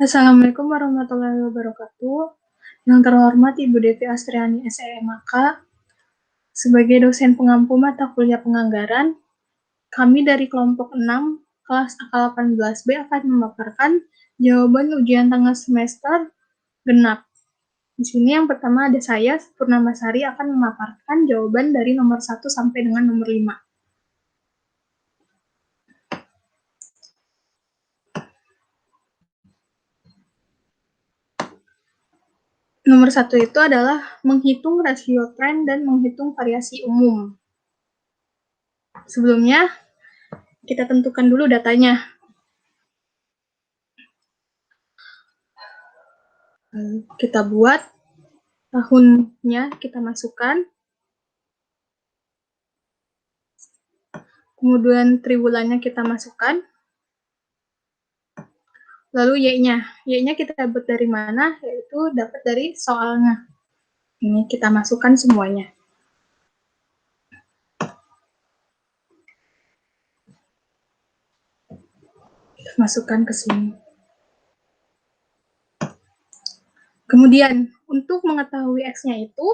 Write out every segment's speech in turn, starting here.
Assalamualaikum warahmatullahi wabarakatuh. Yang terhormat Ibu Devi Astriani SEMAK, sebagai dosen pengampu mata kuliah penganggaran, kami dari kelompok 6, kelas AK18B akan memaparkan jawaban ujian tengah semester genap. Di sini yang pertama ada saya, Purnamasari, akan memaparkan jawaban dari nomor 1 sampai dengan nomor 5. Nomor 1 itu adalah menghitung rasio tren dan menghitung variasi umum. Sebelumnya, kita tentukan dulu datanya. Kita buat tahunnya, kita masukkan. Kemudian triwulannya kita masukkan. Lalu Y-nya. Y-nya kita dapat dari mana? Yaitu dapat dari soalnya. Ini kita masukkan semuanya. Kita masukkan ke sini. Kemudian, untuk mengetahui X-nya itu,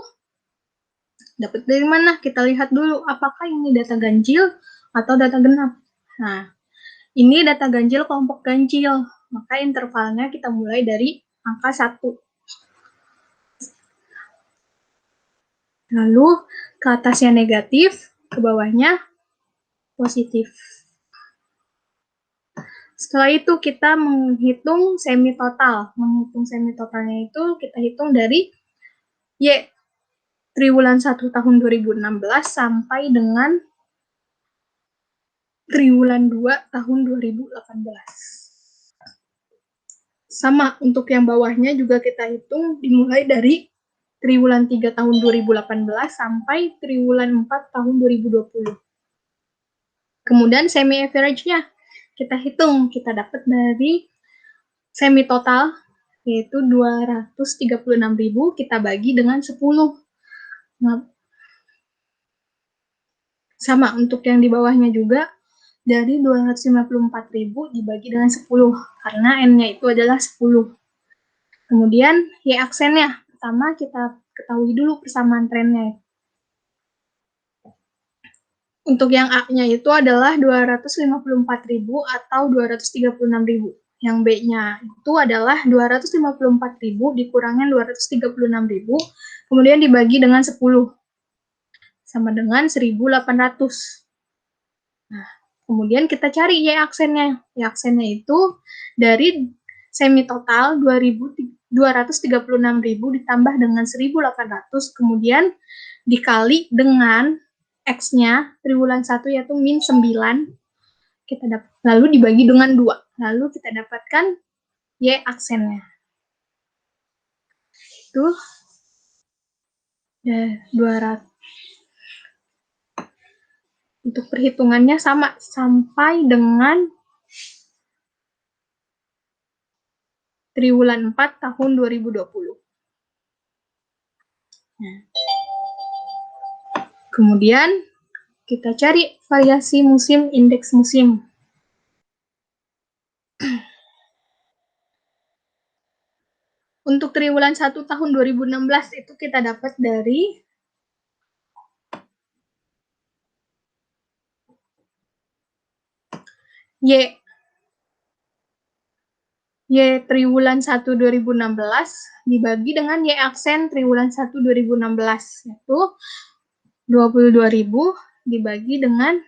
dapat dari mana? Kita lihat dulu, apakah ini data ganjil atau data genap. Nah, ini data ganjil kelompok ganjil. Maka intervalnya kita mulai dari angka 1. Lalu, ke atasnya negatif, ke bawahnya positif. Setelah itu kita menghitung semi total. Menghitung semi totalnya itu kita hitung dari Y triwulan 1 tahun 2016 sampai dengan triwulan 2 tahun 2018. Sama, untuk yang bawahnya juga kita hitung dimulai dari triwulan 3 tahun 2018 sampai triwulan 4 tahun 2020. Kemudian semi average-nya kita hitung, kita dapat dari semi total, yaitu 236.000 kita bagi dengan 10. Nah, sama, untuk yang di bawahnya juga, dari 254.000 dibagi dengan 10, karena N-nya itu adalah 10. Kemudian, Y aksennya. Pertama, kita ketahui dulu persamaan trennya. Untuk yang A-nya itu adalah 254.000 atau 236.000. Yang B-nya itu adalah 254.000 dikurangin 236.000, kemudian dibagi dengan 10. Sama dengan 1.800. Nah, kemudian kita cari Y aksennya. Y aksennya itu dari semi total 236.000 ditambah dengan 1.800, kemudian dikali dengan X-nya, triwulan 1 yaitu min 9, kita dapat, lalu dibagi dengan 2, lalu kita dapatkan Y aksennya. Itu 200. Untuk perhitungannya sama, sampai dengan triwulan 4 tahun 2020. Nah, kemudian kita cari variasi musim, indeks musim. Untuk triwulan 1 tahun 2016 itu kita dapat dari Y triwulan 1 2016 dibagi dengan Y aksen triwulan 1 2016, yaitu 22.000 dibagi dengan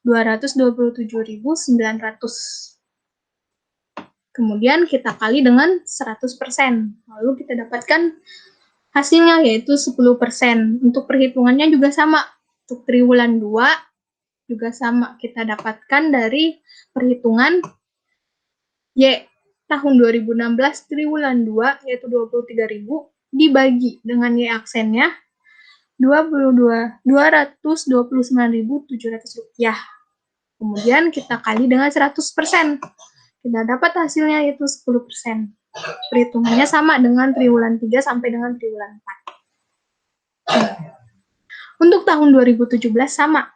227.900. Kemudian kita kali dengan 100%. Lalu kita dapatkan hasilnya, yaitu 10%. Untuk perhitungannya juga sama. Untuk triwulan 2 juga sama. Kita dapatkan dari perhitungan Y tahun 2016 triwulan 2, yaitu 23.000, dibagi dengan Y aksennya 229.700 rupiah. Kemudian kita kali dengan 100%. Kita dapat hasilnya yaitu 10%. Perhitungannya sama dengan triwulan 3 sampai dengan triwulan 4. Untuk tahun 2017 sama.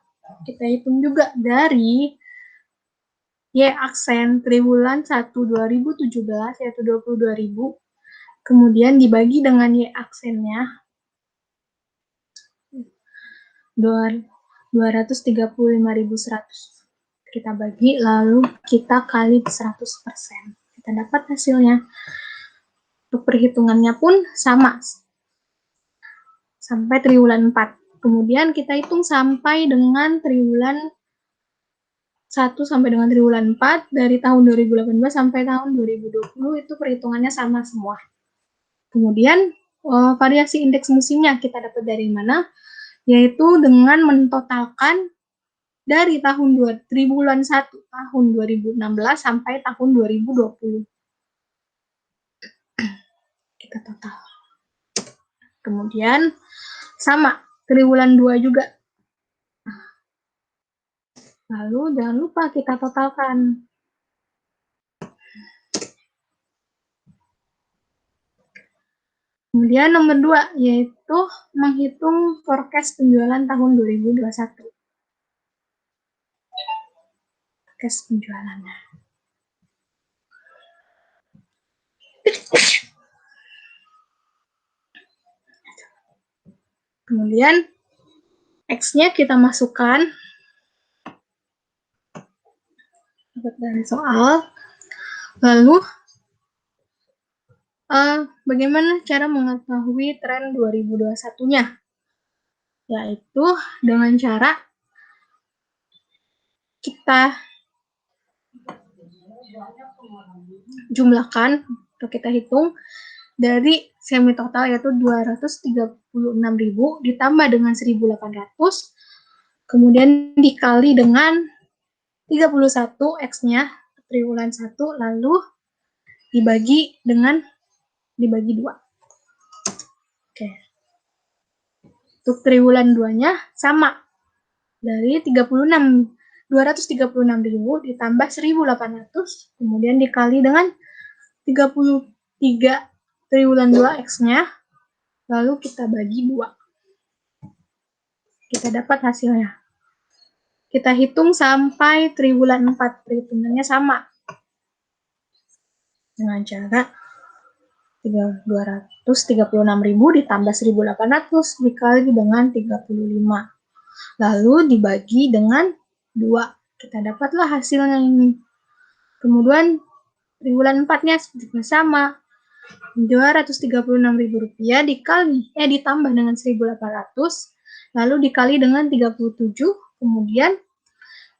Kita hitung juga dari Y aksen triwulan 1 2017 yaitu 22.000. Kemudian dibagi dengan Y aksennya 235.100. Kita bagi, lalu kita kali 100%. Kita dapat hasilnya. Untuk perhitungannya pun sama. Sampai triwulan 4. Kemudian kita hitung sampai dengan triwulan 1 sampai dengan triwulan 4 dari tahun 2018 sampai tahun 2020 itu perhitungannya sama semua. Kemudian variasi indeks musimnya kita dapat dari mana? Yaitu dengan mentotalkan dari triwulan 1 tahun 2016 sampai tahun 2020. Kita total. Kemudian sama triwulan 2 juga. Lalu jangan lupa kita totalkan. Kemudian nomor 2 yaitu menghitung forecast penjualan tahun 2021. Forecast penjualannya. Kemudian X-nya kita masukkan dari soal. Lalu bagaimana cara mengetahui tren 2021-nya? Yaitu dengan cara kita jumlahkan atau kita hitung dari semi total yaitu 236.000 ditambah dengan 1.800 kemudian dikali dengan 31 X-nya triwulan 1 lalu dibagi 2. Oke. Untuk triwulan 2-nya sama. Dari 236.000 ditambah 1.800 kemudian dikali dengan 33 triwulan 2 X-nya lalu kita bagi 2. Kita dapat hasilnya. Kita hitung sampai triwulan 4. Perhitungannya sama. Dengan cara 236.000 ditambah 1.800 dikali dengan 35. Lalu dibagi dengan 2. Kita dapatlah hasilnya ini. Kemudian triwulan 4-nya juga sama. Rp236.000 ditambah dengan 1.800 lalu dikali dengan 37 kemudian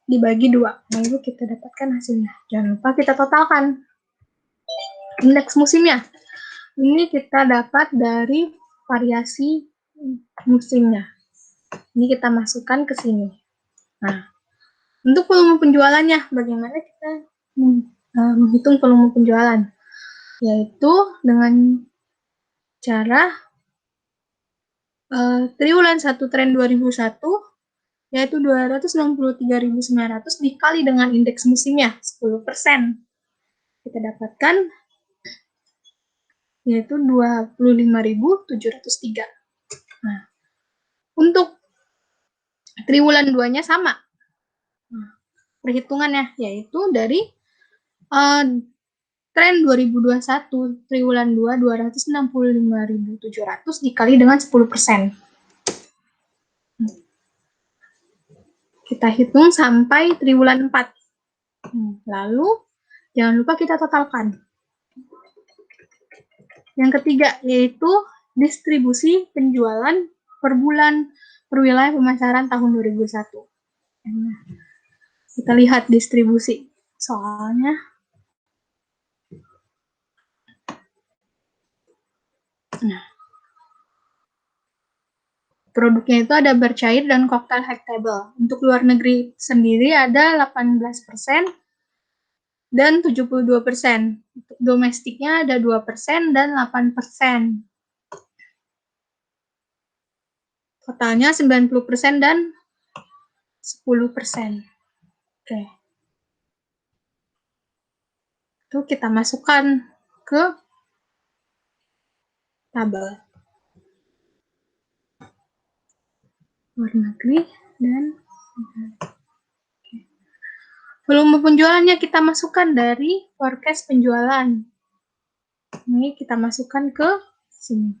dibagi 2. Lalu kita dapatkan hasilnya. Jangan lupa kita totalkan indeks musimnya. Ini kita dapat dari variasi musimnya. Ini kita masukkan ke sini. Nah, untuk volume penjualannya, bagaimana kita menghitung volume penjualan? Yaitu dengan cara triwulan 1 tren 2001 yaitu 263.900 dikali dengan indeks musimnya 10%. Kita dapatkan yaitu 25.703. Nah, untuk triwulan 2-nya sama. Nah, perhitungannya yaitu dari tren 2021 triwulan 2 265.700 dikali dengan 10%. Kita hitung sampai triwulan 4. Lalu jangan lupa kita totalkan. Yang ketiga yaitu distribusi penjualan per bulan per wilayah pemasaran tahun 2001. Kita lihat distribusi. Soalnya produknya itu ada bercair dan cocktail hackable. Untuk luar negeri sendiri ada 18% dan 72%. Untuk domestiknya ada 2% dan 8%. Totalnya 90% dan 10%. Oke. Itu kita masukkan ke tabel. Luar negeri dan Volume penjualannya kita masukkan dari forecast penjualan. Ini kita masukkan ke sini.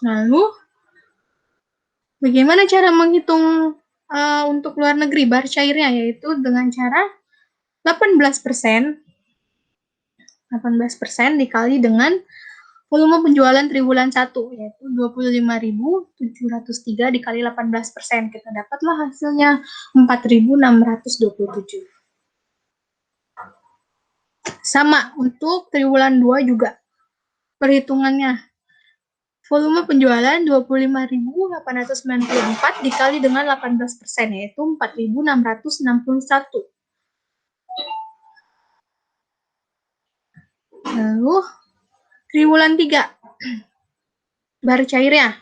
Lalu, bagaimana cara menghitung untuk luar negeri bar cairnya? Yaitu dengan cara 18% dikali dengan volume penjualan triwulan 1, yaitu 25.703 dikali 18%. Kita dapatlah hasilnya 4.627. Sama untuk triwulan 2 juga. Perhitungannya. Volume penjualan 25.894 dikali dengan 18%, yaitu 4.661. Lalu, triwulan 3. Bar cairnya.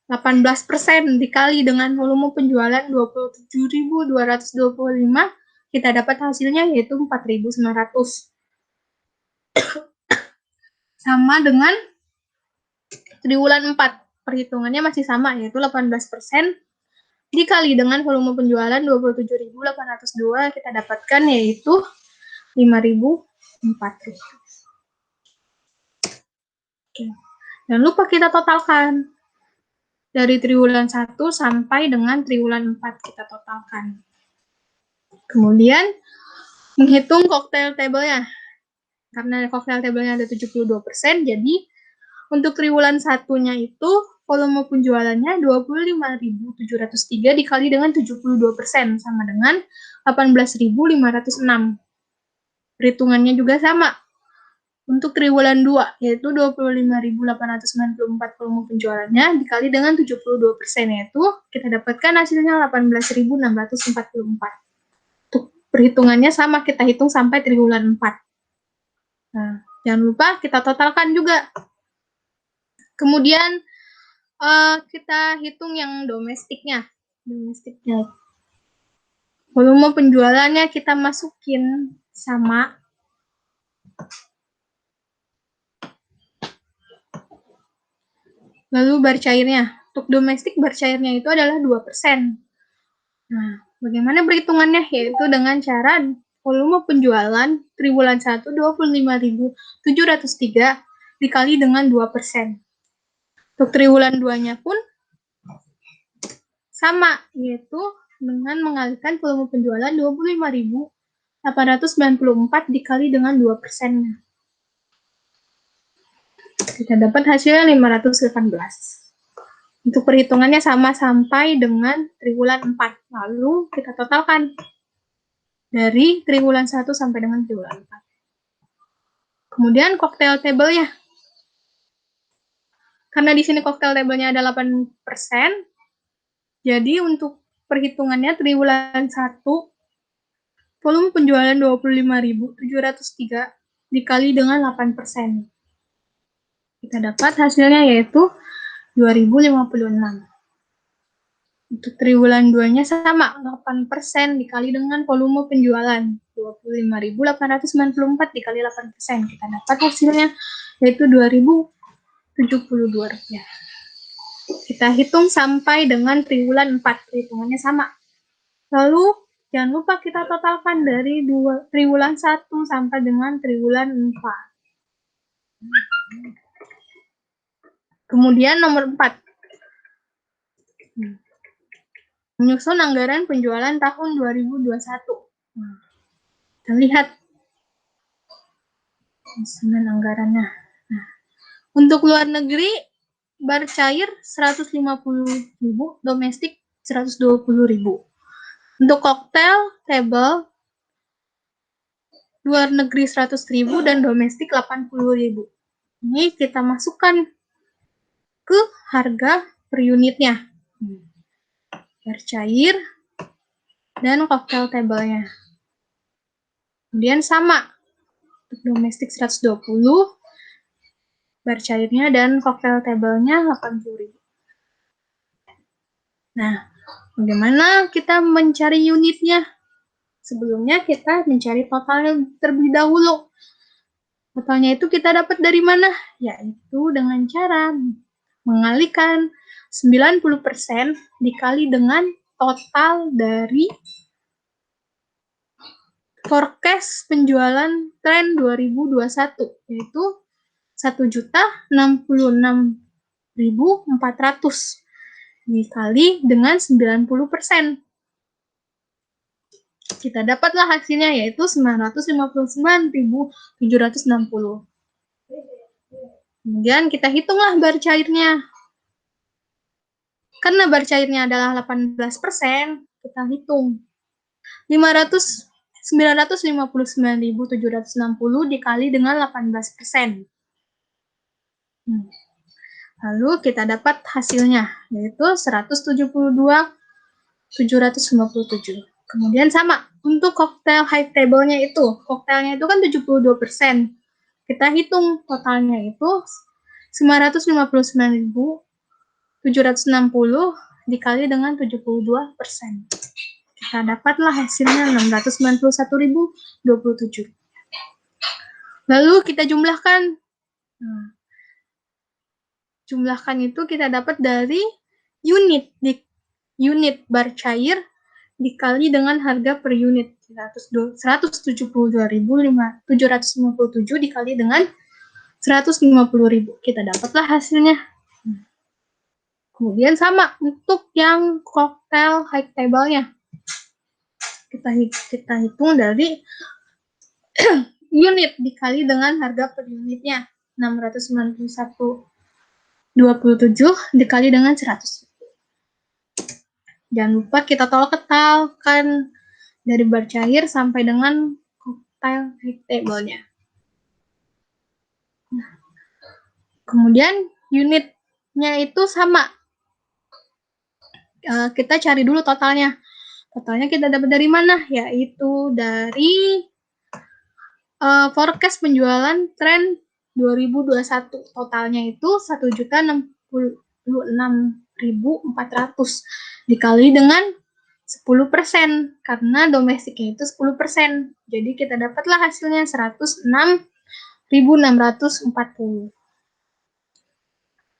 18% dikali dengan volume penjualan 27.225, kita dapat hasilnya yaitu 4.900. Sama dengan triwulan 4, perhitungannya masih sama, yaitu 18% dikali dengan volume penjualan 27.802, kita dapatkan yaitu 5.004. Jangan lupa kita totalkan. Dari triwulan 1 sampai dengan triwulan 4 kita totalkan. Kemudian, menghitung cocktail table-nya. Karena cocktail table-nya ada 72%, jadi untuk triwulan 1-nya itu volume penjualannya 25.703 dikali dengan 72%, sama dengan 18.506. Perhitungannya juga sama. Untuk triwulan 2, yaitu 25.894 volume penjualannya dikali dengan 72%, yaitu kita dapatkan hasilnya 18.644. Untuk perhitungannya sama, kita hitung sampai triwulan 4. Nah, jangan lupa kita totalkan juga. Kemudian kita hitung yang domestiknya. Volume penjualannya kita masukin sama. Lalu bar cairnya. Untuk domestik bar cairnya itu adalah 2%. Nah, bagaimana perhitungannya? Yaitu dengan cara volume penjualan triwulan 1 25.703 dikali dengan 2%. Untuk triwulan 2-nya pun sama, yaitu dengan mengalihkan volume penjualan 25.894 dikali dengan 2%. Kita dapat hasilnya 518. Untuk perhitungannya sama sampai dengan triwulan 4. Lalu kita totalkan dari triwulan 1 sampai dengan triwulan 4. Kemudian cocktail table-nya. Karena di sini cocktail table-nya ada 8%, jadi untuk perhitungannya triwulan 1, volume penjualan 25.703 dikali dengan 8%. Kita dapat hasilnya yaitu 2056. Untuk triwulan 2-nya sama, 8% dikali dengan volume penjualan 25.894 dikali 8%. Kita dapat hasilnya yaitu 2.072 rupiah. Kita hitung sampai dengan triwulan 4, perhitungannya sama. Lalu jangan lupa kita totalkan dari triwulan 1 sampai dengan triwulan 4. Kemudian nomor 4. Menyusun anggaran penjualan tahun 2021. Kita lihat penyusunan anggarannya. Nah, untuk luar negeri, bar cair 150.000, domestik 120.000. Untuk cocktail table, luar negeri 100.000 dan domestik 80.000. Ini kita masukkan ke harga per unitnya. Bar cair dan cocktail table-nya. Kemudian sama. Untuk domestik 120, bar cairnya dan cocktail table-nya 80.000. Nah, bagaimana kita mencari unitnya? Sebelumnya kita mencari totalnya terlebih dahulu. Totalnya itu kita dapat dari mana? Yaitu dengan cara mengalihkan 90% dikali dengan total dari forecast penjualan tren 2021, yaitu 1.066.400 dikali dengan 90%. Kita dapatlah hasilnya, yaitu 959.760. Kemudian kita hitunglah bar cairnya. Karena bar cairnya adalah 18%, kita hitung 959.760 dikali dengan 18%. Lalu kita dapat hasilnya, yaitu 172.757. Kemudian sama, untuk koktail high table-nya itu, koktailnya itu kan 72%. Kita hitung totalnya itu 959.760 dikali dengan 72%. Kita dapatlah hasilnya 691.027. Lalu kita jumlahkan. Jumlahkan itu kita dapat dari unit bar cair dikali dengan harga per unit 172.757 dikali dengan 150.000. Kita dapatlah hasilnya. Kemudian sama untuk yang koktail high table-nya. Kita hitung dari unit dikali dengan harga per unitnya 691.27 dikali dengan 100. Jangan lupa kita tolak-ketalkan dari bar cair sampai dengan koktail high table-nya. Kemudian unitnya itu sama. Kita cari dulu totalnya. Totalnya kita dapat dari mana? Yaitu dari forecast penjualan tren 2021. Totalnya itu 1.066.400 dikali dengan 10%, karena domestiknya itu 10%. Jadi kita dapatlah hasilnya 106.640.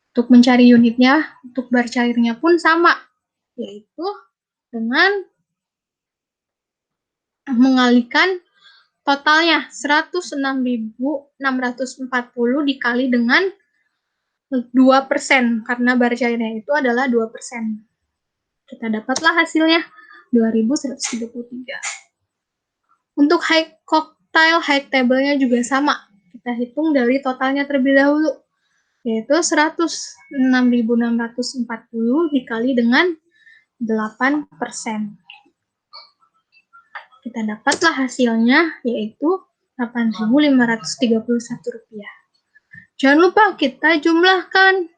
Untuk mencari unitnya, untuk bar cairnya pun sama, yaitu dengan mengalihkan totalnya 106.640 dikali dengan 2%, karena bar cairnya itu adalah 2%. Kita dapatlah hasilnya 2.133. Untuk koktail high table-nya juga sama. Kita hitung dari totalnya terlebih dahulu, yaitu 106.640 dikali dengan 8%. Kita dapatlah hasilnya, yaitu Rp8.531. Jangan lupa kita jumlahkan.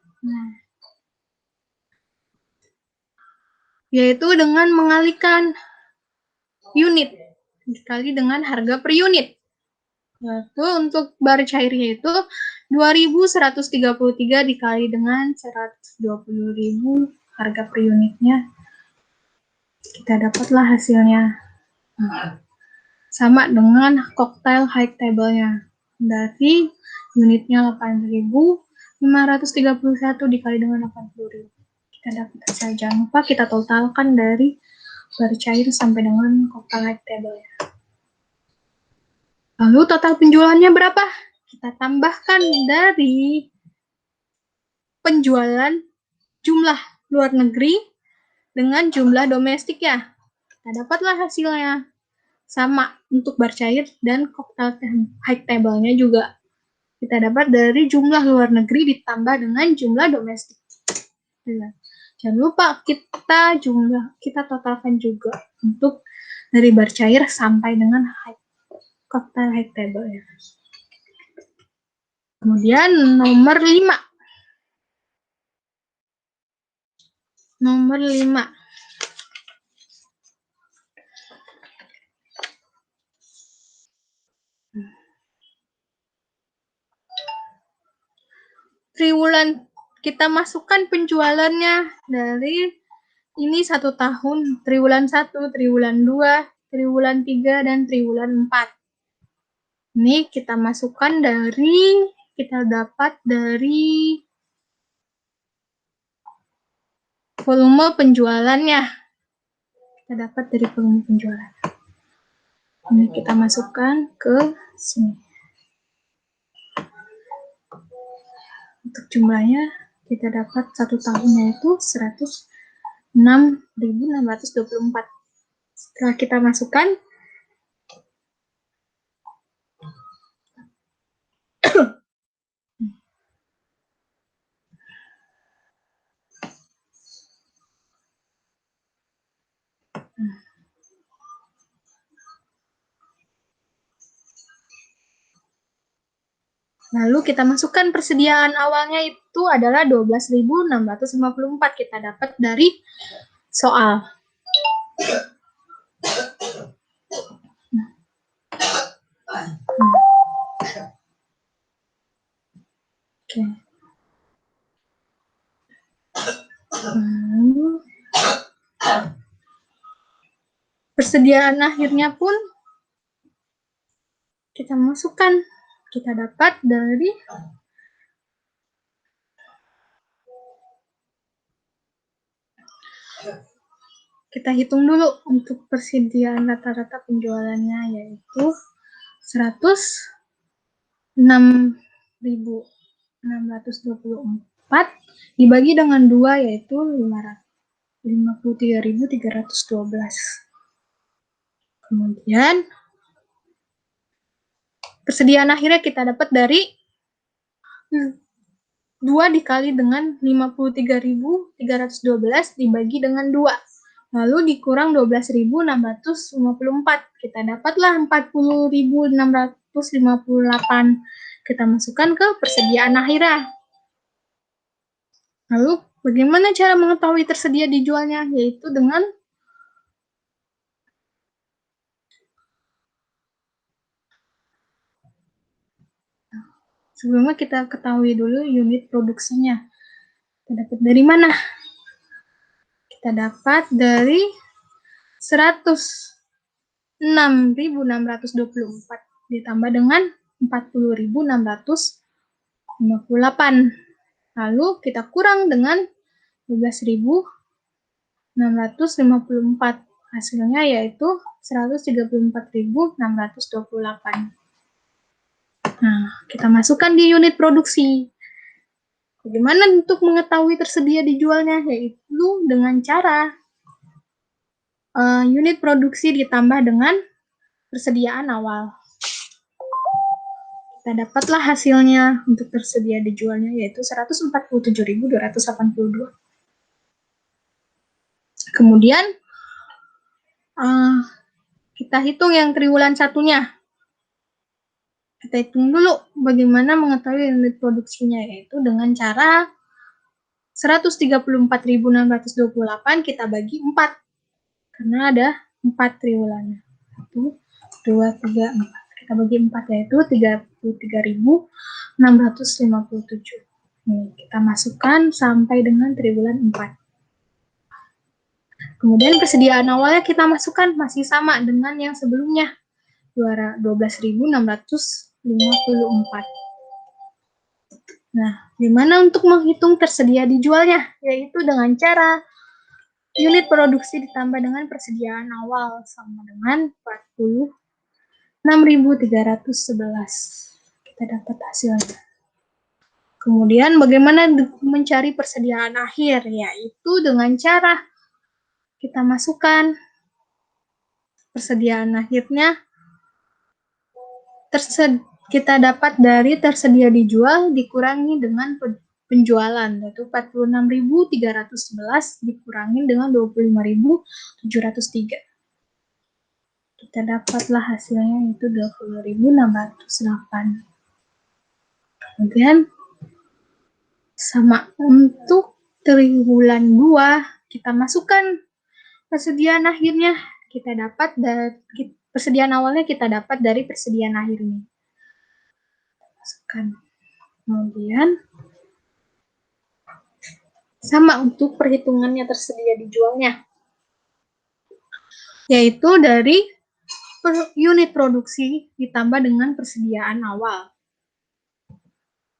Yaitu dengan mengalihkan unit dikali dengan harga per unit. Yaitu untuk bar cairnya itu 2.133 dikali dengan 120.000 harga per unitnya. Kita dapatlah hasilnya. Sama dengan koktail high table-nya. Dari unitnya 8.531 dikali dengan 80.000. Kita dapat hasil. Jangan lupa kita totalkan dari bar cair sampai dengan koktail high table-nya. Lalu total penjualannya berapa? Kita tambahkan dari penjualan jumlah luar negeri dengan jumlah domestik ya. Kita dapatlah hasilnya. Sama untuk bar cair dan koktail high table-nya juga. Kita dapat dari jumlah luar negeri ditambah dengan jumlah domestik. Jangan lupa kita totalkan juga untuk dari bar cair sampai dengan koktail high table-nya. Kemudian nomor 5. Nomor 5. Triwulan, kita masukkan penjualannya dari ini 1 tahun, triwulan 1, triwulan 2, triwulan 3, dan triwulan 4. Ini kita masukkan kita dapat dari volume penjualannya. kita dapat dari volume penjualan. Ini kita masukkan ke sini. Untuk jumlahnya kita dapat 1 tahunnya itu 106.624. Setelah kita masukkan, lalu kita masukkan persediaan awalnya itu adalah 12.654. Kita dapat dari soal. Oke. Lalu persediaan akhirnya pun kita masukkan. Kita dapat dari kita hitung dulu untuk persediaan rata-rata penjualannya, yaitu 106.624 dibagi dengan 2, yaitu 53.312. Kemudian persediaan akhirnya kita dapat dari 2 dikali dengan 53.312 dibagi dengan 2. Lalu dikurang 12.654. Kita dapatlah 40.658. Kita masukkan ke persediaan akhirnya. Lalu bagaimana cara mengetahui tersedia dijualnya? Yaitu dengan sebelumnya kita ketahui dulu unit produksinya. Kita dapat dari mana? Kita dapat dari 106.624 ditambah dengan 40.658. Lalu kita kurang dengan 12.654. Hasilnya yaitu 134.628. Nah, kita masukkan di unit produksi. Bagaimana untuk mengetahui tersedia dijualnya? Yaitu dengan cara unit produksi ditambah dengan persediaan awal. Kita dapatlah hasilnya untuk tersedia dijualnya, yaitu 147.282. Kemudian kita hitung yang triwulan satunya. Kita hitung dulu bagaimana mengetahui unit produksinya, yaitu dengan cara 134.628 kita bagi 4. Karena ada 4 triwulannya. 1, 2, 3, 4. Kita bagi 4, yaitu 33.657. Nih, kita masukkan sampai dengan triwulan 4. Kemudian persediaan awalnya kita masukkan masih sama dengan yang sebelumnya. 12.654. Nah, gimana untuk menghitung tersedia dijualnya? Yaitu dengan cara unit produksi ditambah dengan persediaan awal sama dengan 46.311. Kita dapat hasilnya. Kemudian bagaimana mencari persediaan akhir? Yaitu dengan cara kita masukkan persediaan akhirnya kita dapat dari tersedia dijual dikurangi dengan penjualan, yaitu 46.311 dikurangi dengan 25.703. Kita dapatlah hasilnya, yaitu 20.608. Kemudian sama untuk triwulan 2, kita masukkan persediaan akhirnya. Kita dapat dari persediaan awalnya kita dapat dari persediaan akhirnya. Masukkan. Kemudian sama untuk perhitungannya tersedia dijualnya, yaitu dari unit produksi ditambah dengan persediaan awal.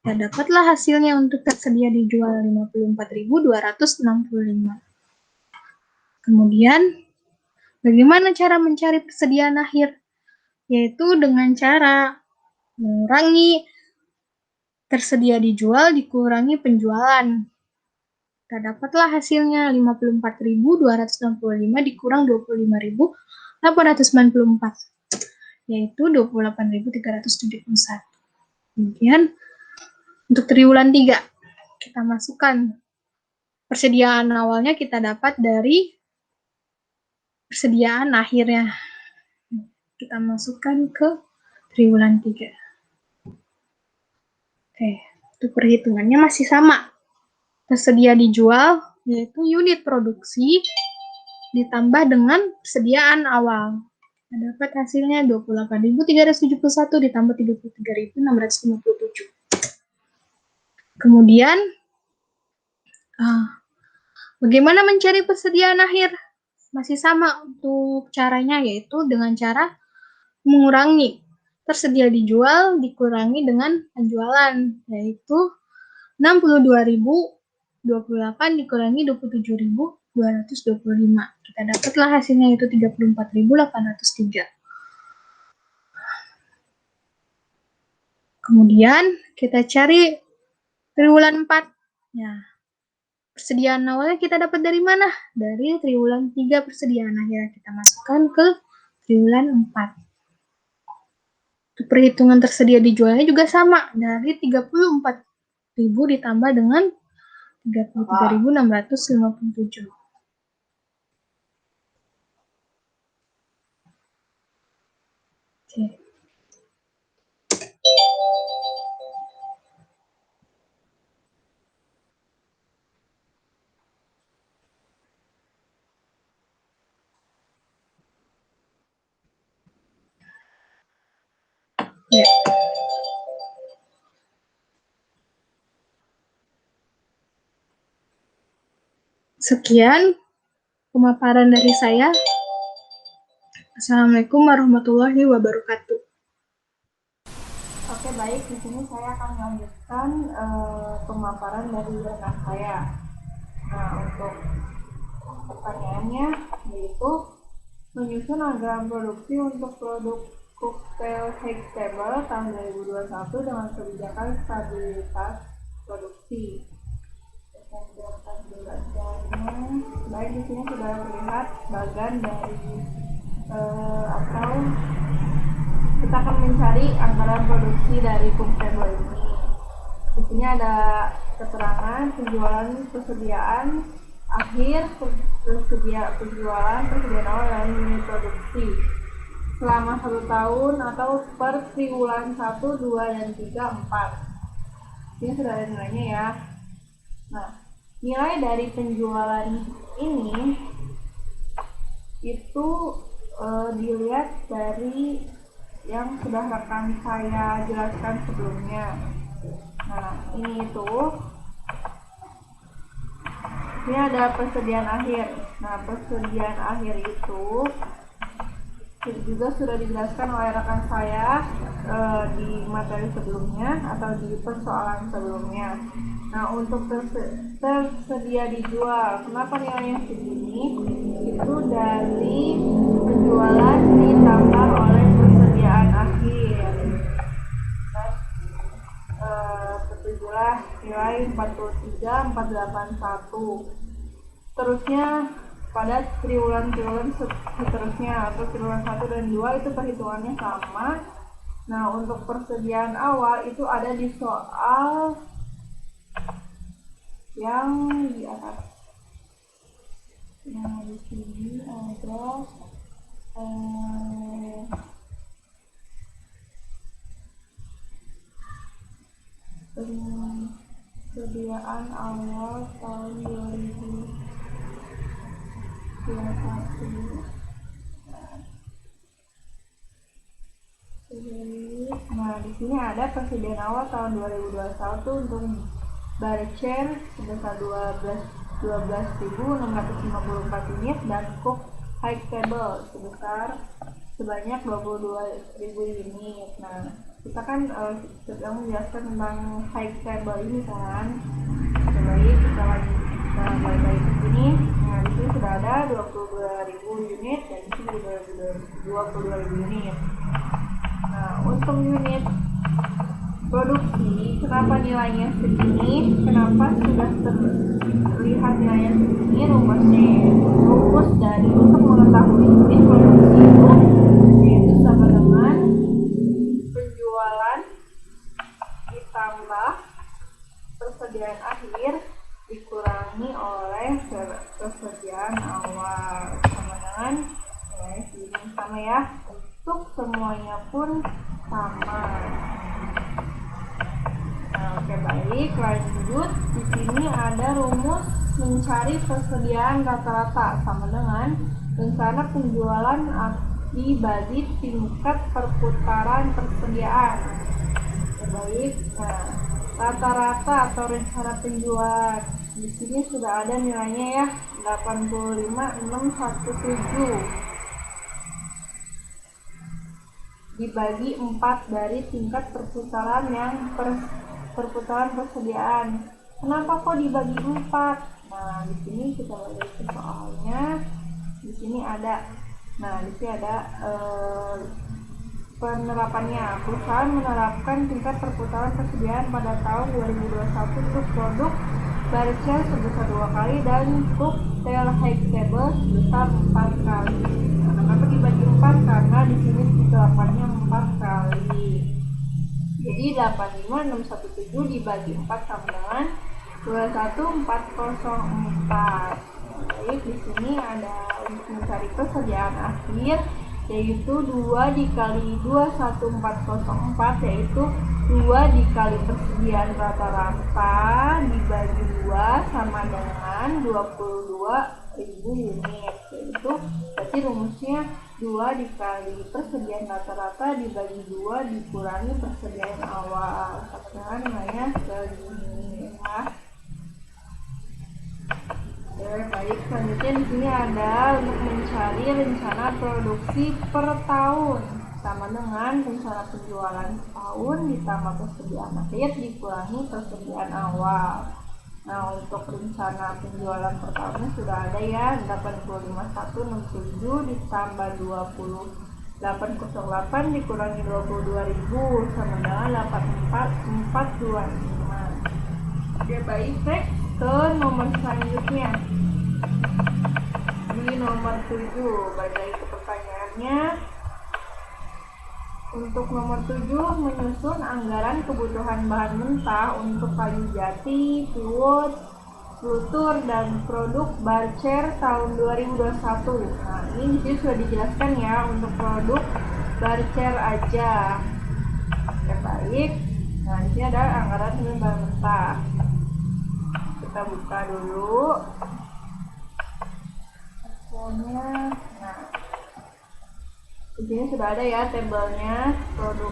Ya, dapatlah hasilnya untuk tersedia dijual 54.265. Kemudian Bagaimana cara mencari persediaan akhir? Yaitu dengan cara mengurangi tersedia dijual dikurangi penjualan. Kita dapatlah hasilnya 54.265 dikurang 25.894, yaitu 28.371. Kemudian untuk triwulan 3 kita masukkan persediaan awalnya kita dapat dari persediaan akhirnya. Kita masukkan ke triwulan 3. Oke, untuk perhitungannya masih sama. Tersedia dijual yaitu unit produksi ditambah dengan persediaan awal. Kita dapat hasilnya 28.371 ditambah 33.657. Kemudian, bagaimana mencari persediaan akhir? Masih sama untuk caranya, yaitu dengan cara mengurangi tersedia dijual dikurangi dengan penjualan, yaitu 62.028 dikurangi 27.225. Kita dapatlah hasilnya yaitu 34.803. Kemudian kita cari triwulan 4. Ya, persediaan awalnya kita dapat dari mana? Dari triwulan 3 persediaan akhirnya kita masukkan ke triwulan 4. Untuk perhitungan tersedia dijualnya juga sama, dari 34.000 ditambah dengan 33.657. Oke. Ya. Sekian pemaparan dari saya. Assalamualaikum warahmatullahi wabarakatuh. Oke, baik. Di sini saya akan melanjutkan pemaparan dari rekan saya. Nah, untuk pertanyaannya yaitu menyusun anggaran produksi untuk produk koktail Hextable tahun 2021 dengan kebijakan stabilitas produksi. Baik, di sini sudah terlihat bagan dari atau kita akan mencari anggaran produksi dari Koktail ini. Di sini ada keterangan penjualan persediaan akhir, penjualan persediaan awal dan unit produksi selama 1 tahun atau per triwulan 1, 2, dan 3, 4. Ini sudah ada nilainya ya. Nah, nilai dari penjualan ini itu dilihat dari yang sudah rekan saya jelaskan sebelumnya. Nah, ini ada persediaan akhir. Nah, persediaan akhir itu juga sudah dijelaskan oleh rekan saya di materi sebelumnya atau di persoalan sebelumnya. Nah, untuk tersedia dijual, kenapa nilainya segini? Itu dari penjualan ditambah oleh persediaan akhir. Tertujulah nilai 43.481. Terusnya pada triwulan seterusnya atau triwulan 1 dan 2 itu perhitungannya sama. Nah, untuk persediaan awal itu ada di soal yang di atas. Nah, di sini ada persediaan awal tahun 2021. Nah, di sini ada persediaan awal tahun 2021 untuk Barcher sebesar 12.654 unit dan Cook Hextable sebanyak 22.000 unit. Nah, kita kan sedang menjelaskan tentang Hextable ini kan. Baik, kita lanjut. Nah, balik lagi ke sini. Nah, di sini sudah ada 22.000 unit dan di sini juga 22.000 unit. Nah, untuk unit produksi, kenapa nilainya segini? Kenapa sudah terlihat nilainya segini? Rumus dari untuk mengetahui unit produksi itu yaitu sama dengan penjualan ditambah persediaan akhir dikurangi oleh persediaan awal, sama dengan ini sama ya, untuk semuanya pun sama. Nah, oke, baik, lanjut. Di sini ada rumus mencari persediaan rata-rata sama dengan rencana penjualan dibagi tingkat perputaran persediaan. Oke, baik. Nah, rata-rata atau rencana penjualan di sini sudah ada nilainya ya, 85.617 dibagi 4 dari tingkat perputaran perputaran persediaan. Kenapa kok dibagi 4? Nah, di sini kita lihat soalnya. Di sini ada, nah di sini ada penerapannya. Perusahaan menerapkan tingkat perputaran persediaan pada tahun 2021 untuk produk Barcel sebesar 2 kali dan cocktail high table sebesar 4 kali. Nah, kenapa dibagi 4? Karena di sini penerapannya 4 kali. Jadi 85.617 dibagi 4 sama dengan 21404. Baik, di sini ada untuk mencari persediaan akhir yaitu 2 dikali 21404 yaitu 2 dikali persediaan rata-rata dibagi 2 sama dengan 22.000 unit, yaitu berarti rumusnya 2 dikali persediaan rata-rata dibagi 2 dikurangi persediaan awal, sama dengan nilainya segini ya. Oke, baik, selanjutnya di sini ada untuk mencari rencana produksi per tahun sama dengan rencana penjualan tahun ditambah persediaan akhir dikurangi persediaan awal. Nah, untuk rencana penjualan per tahunnya sudah ada ya, 85.167 ditambah 2808 dikurangi 22.000 sama dengan 84.425. Oke, baik, next ke nomor selanjutnya. Di nomor 7, balik lagi ke pertanyaannya. Untuk nomor 7, menyusun anggaran kebutuhan bahan mentah untuk kayu jati, plywood, flutur, dan produk Barcer tahun 2021. Nah, ini disini sudah dijelaskan ya untuk produk Barcer aja. Oke, baik. Nah, di sini ada anggaran kebutuhan bahan mentah. Kita buka dulu Excelnya. Nah, di sini sudah ada ya tabelnya produk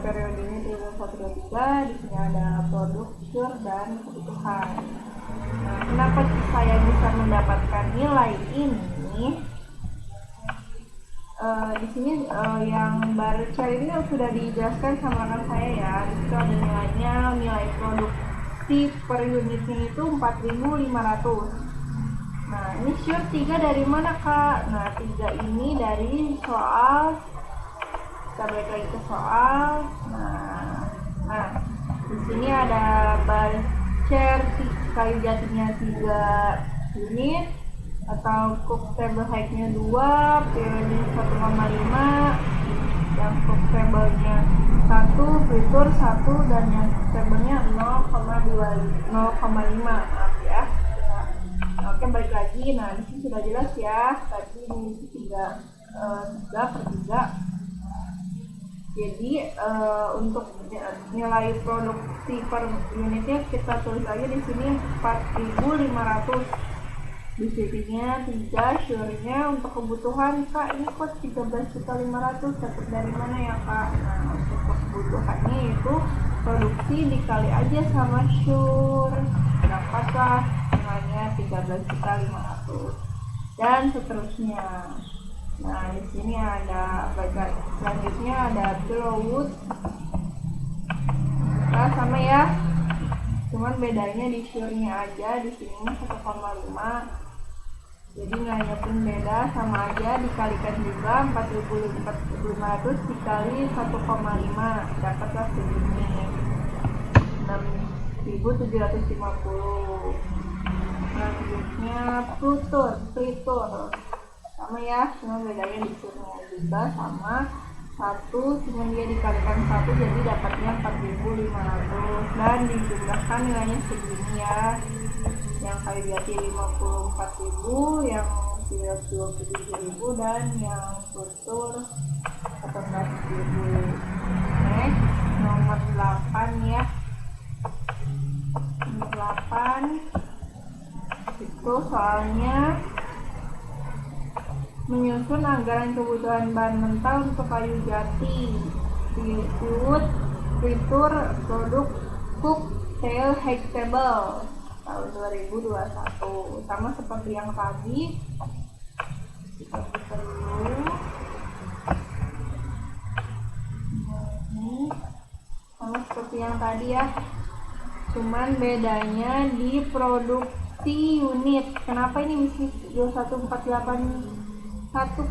periode ini 2021-2023. Di sini ada produk, cure, dan kebutuhan. Nah, kenapa saya bisa mendapatkan nilai ini? Di sini yang Barcer ini sudah dijelaskan sama rekan saya ya. Di situ ada nilainya, nilai produksi per unitnya itu 4.500. Nah, ini sure 3 dari mana, Kak? Nah, 3 ini dari soal. Kita balik lagi ke soal. Nah, di sini ada Barcer kayu jatinya 3 unit atau cocktail high-nya 2, periode 1,5, yang cocktailnya 1, fitur 1, dan yang cocktailnya 0,5. Maaf ya. Nah, oke, balik lagi. Nah, di sini sudah jelas ya. Tadi ini 3/3. Jadi untuk nilai produksi per unitnya kita tulis aja di sini 4.500. Disininya 3, sure-nya untuk kebutuhan, Kak, ini kok 13.500, dapat dari mana ya, Kak? Nah, untuk kebutuhannya itu produksi dikali aja sama sure, dapatlah nilainya 13.500 dan seterusnya. Nah, di sini ada bagian selanjutnya ada plywood. Nah, sama ya. cuman bedanya di sure-nya aja di sini mah 1,5. jadi nggak nyiapin beda, sama aja dikalikan juga 4.500 dikali 1,5 dapatlah segini 6.750. Selanjutnya fritur sama ya, cuma bedanya di sure-nya juga sama 1, cuma dia dikalikan 1 jadi dapatnya 4.500 dan dijumlahkan nilainya segini ya, yang kayu jati 54.000, yang sirup 27.000, dan yang fritur 18.000. Next, nomor 8 ya. Nomor 8 itu soalnya menyusun anggaran kebutuhan bahan mentah untuk kayu jati, wood, fritur, produk cocktail vegetable tahun 2021. Sama seperti yang tadi, kita buka dulu. Ini sama seperti yang tadi ya, cuman bedanya di produksi unit. Kenapa ini mesti 21481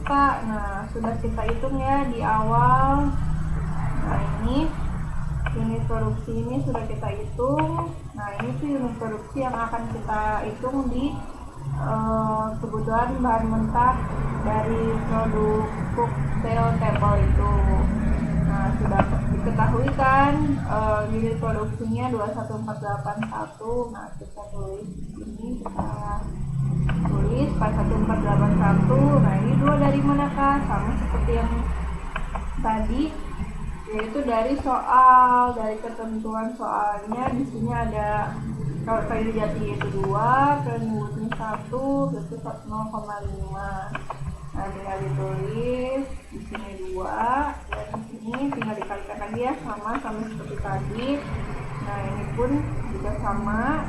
Kak? Nah, sudah kita hitung ya di awal. Nah, ini unit produksi ini sudah kita hitung. Nah, ini tuh unit produksi yang akan kita hitung di kebutuhan bahan mentah dari produk cocktail table itu. Nah, sudah diketahui kan unit produksinya 21481. Nah, kita tulis ini, kita tulis 21481. Nah, ini 2 dari mana Kak? Sama seperti yang tadi, yaitu dari soal, dari ketentuan soalnya. Di sini ada kalau kayu jati itu 2, woodnya 1, berarti 0,5. Nah, tinggal ditulis di sini 2, dan di sini tinggal dikalikan lagi ya, sama seperti tadi. Nah, ini pun juga sama,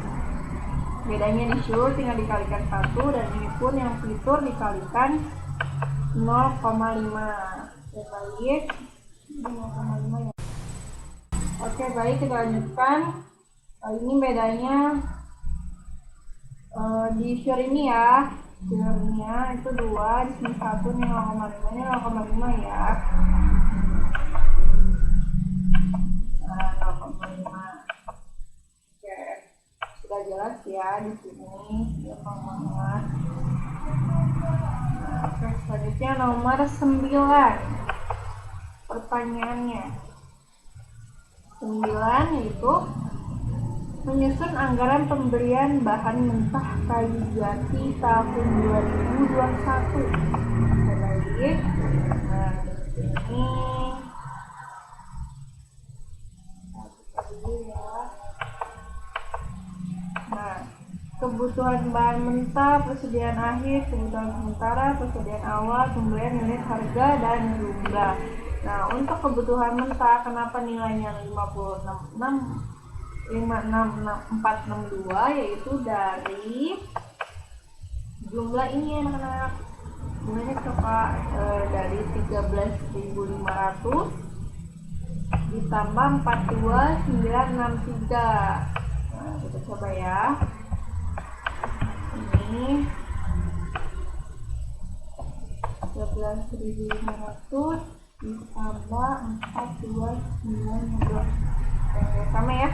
bedanya di sure tinggal dikalikan 1, dan ini pun yang fritur dikalikan 0,5. Oke, baik. 0,5 ya. Oke, baik, kita lanjutkan. Ini bedanya di sure ini ya, sure-nya itu 2, di sini 1, nih 0,5 nya 0,5 ya. Nah, 0,5. Oke, sudah jelas ya di sini, gampang banget. Nah, terus selanjutnya nomor 9. Pertanyaannya 9 yaitu menyusun anggaran pembelian bahan mentah kayu jati tahun 2021. Baik. Nah, ini ya. Nah, kebutuhan bahan mentah, persediaan akhir, kebutuhan sementara, persediaan awal, pembelian unit harga, dan jumlah. Nah, untuk kebutuhan mentah, kenapa nilainya 56462, yaitu dari jumlah ini anak-anak. Jumlahnya coba dari 13.500 ditambah 42963. Nah, kita coba ya. Ini 13.500 ditambah 42962. Sama ya,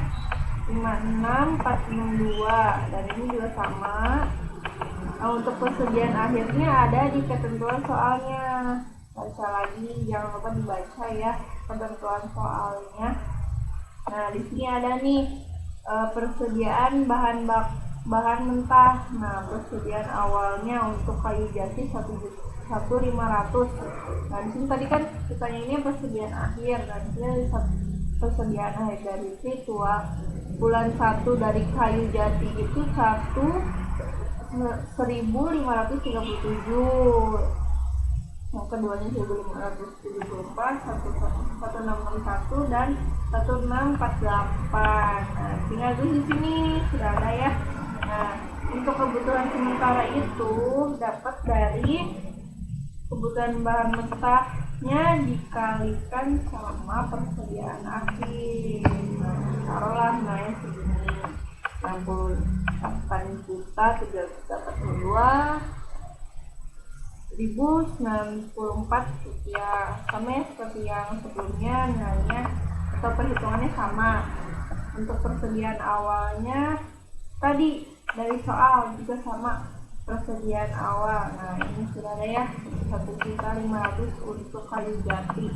56462, dan ini juga sama. Nah, untuk persediaan akhirnya ada di ketentuan soalnya. Baca lagi, jangan lupa dibaca ya ketentuan soalnya. Nah, di sini ada nih persediaan bahan mentah. Nah, persediaan awalnya untuk kayu jati 1.500. Nah, di sini tadi kan kitanya ini persediaan akhir, dan ini persediaan akhir dari situ. Bulan 1 dari kayu jati itu 1.537. Yang keduanya 1.574, 1661, dan 1648. Nah, tinggal di sini sudah ada ya. Nah, untuk kebutuhan sementara itu dapat dari kebutuhan bahan mentahnya dikalikan sama persediaan akhir. Nah, taruhlah nilainya segini. rupiah. Sama ya seperti yang sebelumnya, nilainya atau perhitungannya sama. Untuk persediaan awalnya tadi dari soal juga sama, persediaan awal. Nah, ini sudah ada ya, 1.500.000 untuk kayu jati.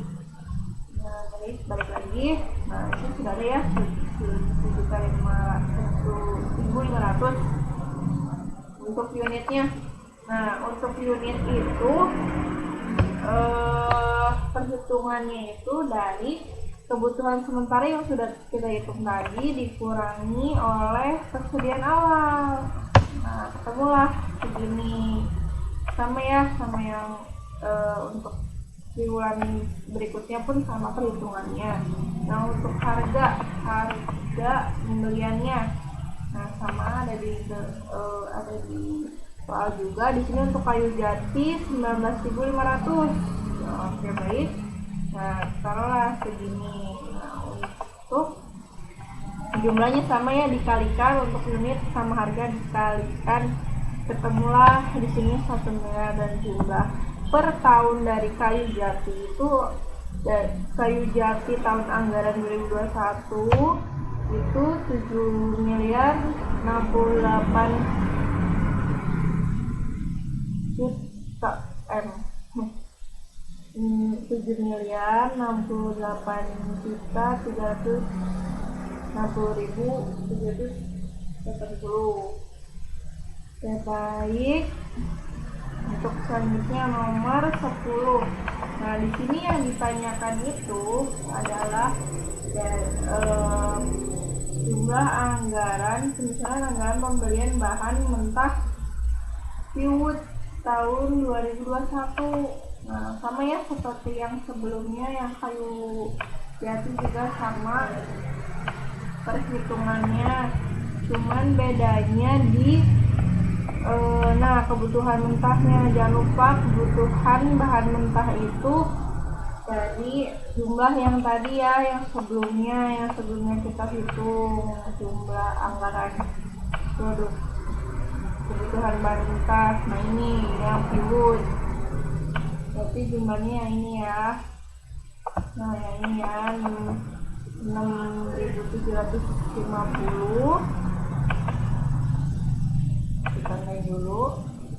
Nah, balik lagi. Nah, itu sudah ada ya, 1.500 untuk unitnya. Nah, untuk unit itu perhitungannya itu dari kebutuhan sementara yang sudah kita hitung tadi dikurangi oleh persediaan awal. Nah, ketemulah segini. Sama ya, sama yang untuk triwulan berikutnya pun sama perhitungannya. Nah, untuk harga pembeliannya, nah sama ada di soal juga. Di sini untuk kayu jati 19.500. Nah, oke, baik. Nah, taruhlah segini. Nah, untuk jumlahnya sama ya, dikalikan untuk unit sama harga dikalikan, ketemulah di sini 1 miliar. Dan jumlah per tahun dari kayu jati itu, kayu jati tahun anggaran 2021 itu 7 miliar 68 juta M. 7 miliar 68 juta 360.780. Oke, baik. Untuk selanjutnya nomor 10. Nah, di sini yang ditanyakan itu adalah jumlah anggaran, misalnya anggaran pembelian bahan mentah PIWUD tahun 2021. Nah, sama ya seperti yang sebelumnya, yang kayu jati juga sama perhitungannya, cuman bedanya di kebutuhan mentahnya. Jangan lupa kebutuhan bahan mentah itu dari jumlah yang tadi ya, yang sebelumnya kita hitung jumlah anggaran produk kebutuhan bahan mentah. Nah, ini yang PIWUD, berarti jumlahnya yang ini ya. Nah, yang ini ya 6.750. Kita naik dulu.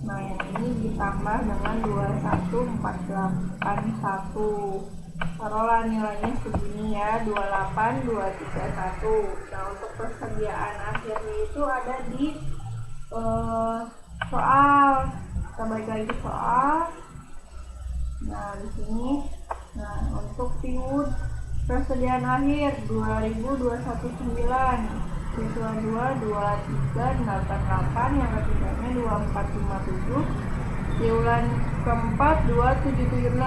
Nah, yang ini ditambah dengan 21.481. Taruhlah nilainya segini ya, 28.231. Nah, untuk persediaan akhirnya itu ada di soal. Kita balik lagi ke soal. Nah, di sini. Nah, untuk PIWUD persediaan akhir 2021 siswa 2 2388, yang ketiganya 2457, triwulan keempat 2776.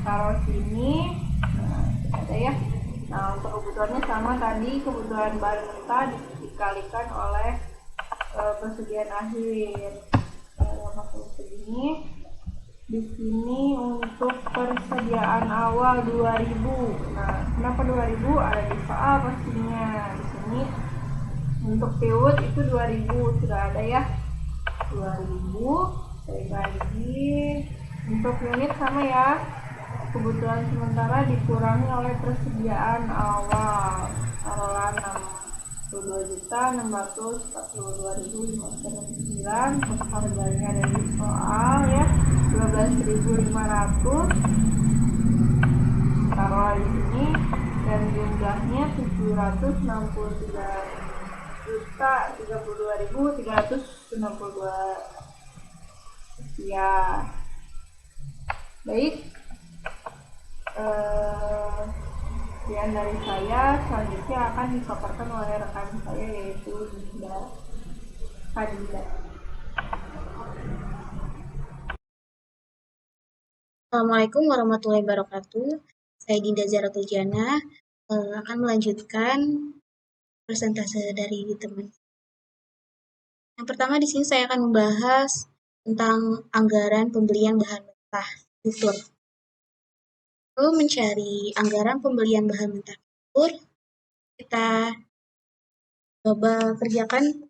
Taruh sini. Nah, ada ya. Nah, untuk kebutuhannya sama tadi, kebutuhan bahan mentah dikalikan oleh persediaan akhir. Masuk segini. Di sini untuk persediaan awal 2000. Nah, kenapa 2000? Ada di soal pastinya. Di sini untuk PIWUD itu 2000 sudah ada ya. 2000. Lagi untuk unit sama ya. Kebutuhan sementara dikurangi oleh persediaan awal. Taruhlah 62.642.509. Untuk harganya dari soal ya 12.500. Taruhlah di sini. Dan jumlahnya 763.032.362 rupiah. Baik. Sekian dari saya. Selanjutnya akan dipaparkan oleh rekan saya, yaitu Dinda Fadila. Assalamualaikum warahmatullahi wabarakatuh. Saya Dinda Zaratul Jana, akan melanjutkan presentase dari teman. Yang pertama di sini saya akan membahas tentang anggaran pembelian bahan mentah tutur. Lalu mencari anggaran pembelian bahan mentah tutur, kita coba kerjakan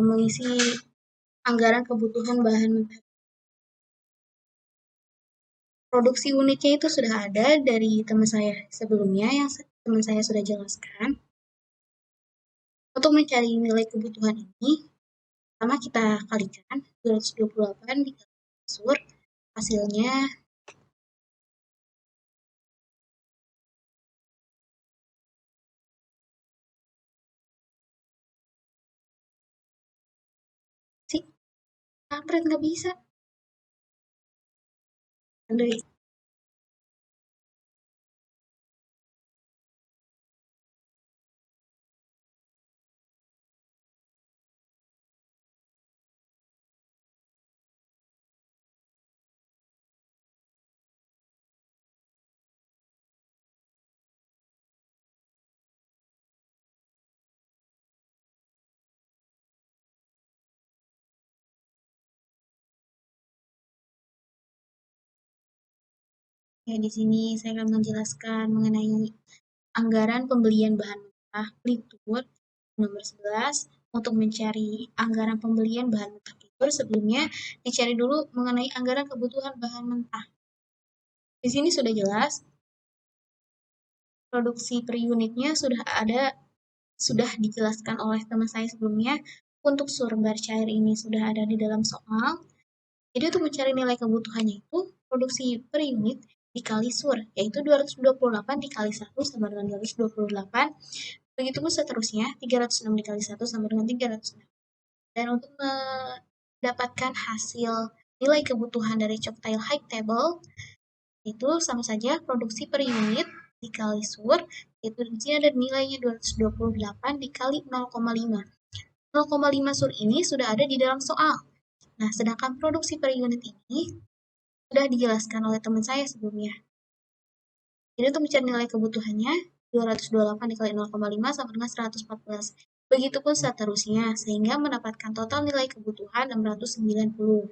mengisi anggaran kebutuhan bahan mentah. Produksi unitnya itu sudah ada dari teman saya sebelumnya yang teman saya sudah jelaskan. Untuk mencari nilai kebutuhan ini, pertama kita kalikan 228 dikali kasur, hasilnya sih, kampret nggak bisa. Andre, ya di sini saya akan menjelaskan mengenai anggaran pembelian bahan mentah Plitur nomor 11. Untuk mencari anggaran pembelian bahan mentah Plitur, sebelumnya dicari dulu mengenai anggaran kebutuhan bahan mentah. Di sini sudah jelas, produksi per unitnya sudah dijelaskan oleh teman saya sebelumnya. Untuk surbar cair ini sudah ada di dalam soal. Jadi untuk mencari nilai kebutuhannya itu produksi per unit dikali sur, yaitu 228 dikali 1 sama dengan 228. Begitupun seterusnya, 306 dikali 1 sama dengan 306. Dan untuk mendapatkan hasil nilai kebutuhan dari Choctail High Table, itu sama saja produksi per unit dikali sur, yaitu di sini ada nilainya 228 dikali 0,5. 0,5 sur ini sudah ada di dalam soal. Nah, sedangkan produksi per unit ini sudah dijelaskan oleh teman saya sebelumnya. Jadi untuk mencari nilai kebutuhannya, 228 dikali 0,5 sama dengan 114. Begitupun seterusnya, sehingga mendapatkan total nilai kebutuhan 690.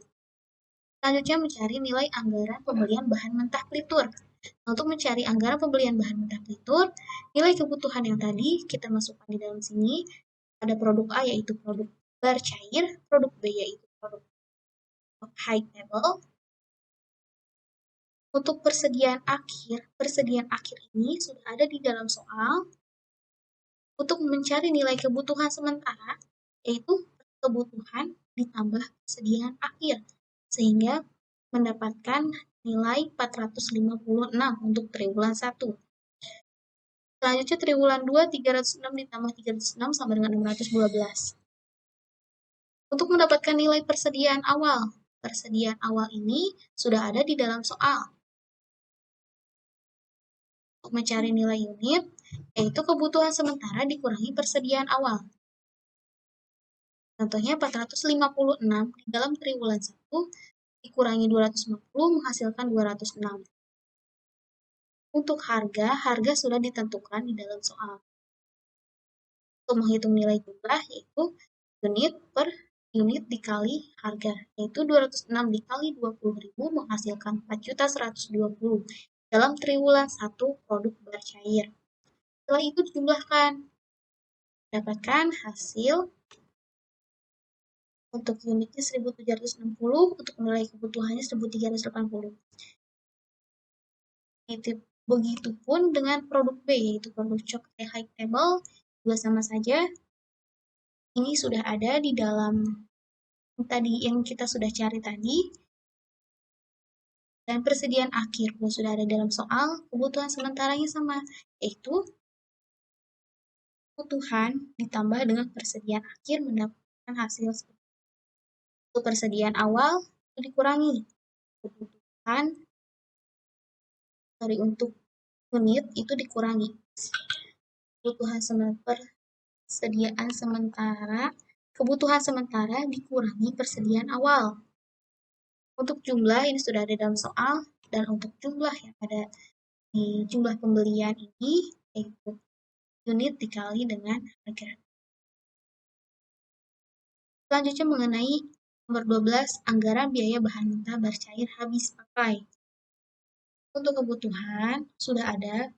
Selanjutnya mencari nilai anggaran pembelian bahan mentah Plitur. Untuk mencari anggaran pembelian bahan mentah Plitur, nilai kebutuhan yang tadi kita masukkan di dalam sini. Ada produk A yaitu produk bar cair, produk B yaitu produk high table. Untuk persediaan akhir ini sudah ada di dalam soal. Untuk mencari nilai kebutuhan sementara, yaitu kebutuhan ditambah persediaan akhir, sehingga mendapatkan nilai 456 untuk triwulan 1. Selanjutnya triwulan 2, 306 ditambah 306 sama dengan 612. Untuk mendapatkan nilai persediaan awal ini sudah ada di dalam soal. Untuk mencari nilai unit, yaitu kebutuhan sementara dikurangi persediaan awal. Contohnya 456 di dalam triwulan 1 dikurangi 250 menghasilkan 206. Untuk harga sudah ditentukan di dalam soal. Untuk menghitung nilai jumlah yaitu unit per unit dikali harga, yaitu 206 dikali 20.000 menghasilkan 4.120 dalam triwulan 1 produk bar cair. Setelah itu dijumlahkan, dapatkan hasil untuk unitnya 1.760, untuk nilai kebutuhannya 1.380. Begitupun dengan produk B, yaitu produk Choctail High Table, juga sama saja. Ini sudah ada di dalam tadi yang kita sudah cari tadi. Dan persediaan akhir pun sudah ada dalam soal. Kebutuhan sementaranya sama, yaitu kebutuhan ditambah dengan persediaan akhir mendapatkan hasil seperti itu. Untuk persediaan awal itu dikurangi kebutuhan untuk unit itu dikurangi kebutuhan kebutuhan sementara dikurangi persediaan awal. Untuk jumlah ini sudah ada dalam soal, dan untuk jumlah yang ada di jumlah pembelian ini yaitu unit dikali dengan harga. Selanjutnya mengenai nomor 12, anggaran biaya bahan mentah bar cair habis pakai. Untuk kebutuhan sudah ada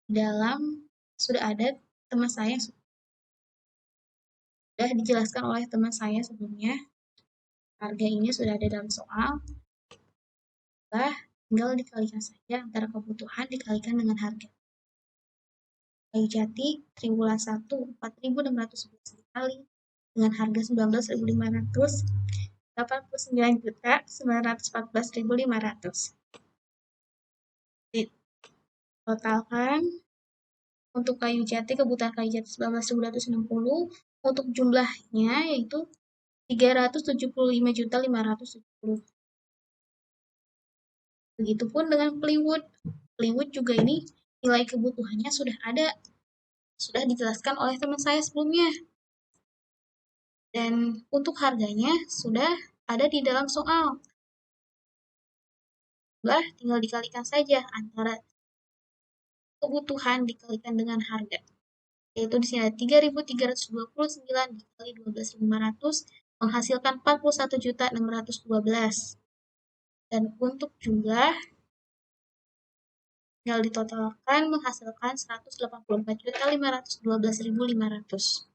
dalam sudah ada teman saya, sudah dijelaskan oleh teman saya sebelumnya. Harga ini sudah ada dalam soal, tinggal dikalikan saja antara kebutuhan dikalikan dengan harga. Kayu jati triwulan 1 4.611 dikali dengan harga 19.500 89.914.500. Ditotalkan untuk kayu jati, kebutuhan kayu jati 19.260, untuk jumlahnya yaitu 375.570. Begitupun dengan plywood. Plywood juga ini nilai kebutuhannya sudah ada, sudah dijelaskan oleh teman saya sebelumnya. Dan untuk harganya sudah ada di dalam soal. Tinggal dikalikan saja antara kebutuhan dikalikan dengan harga. Yaitu di sini ada 3.329 dikali 12.500 menghasilkan 41.612. Dan untuk jumlah tinggal ditotalkan menghasilkan 184.512.500.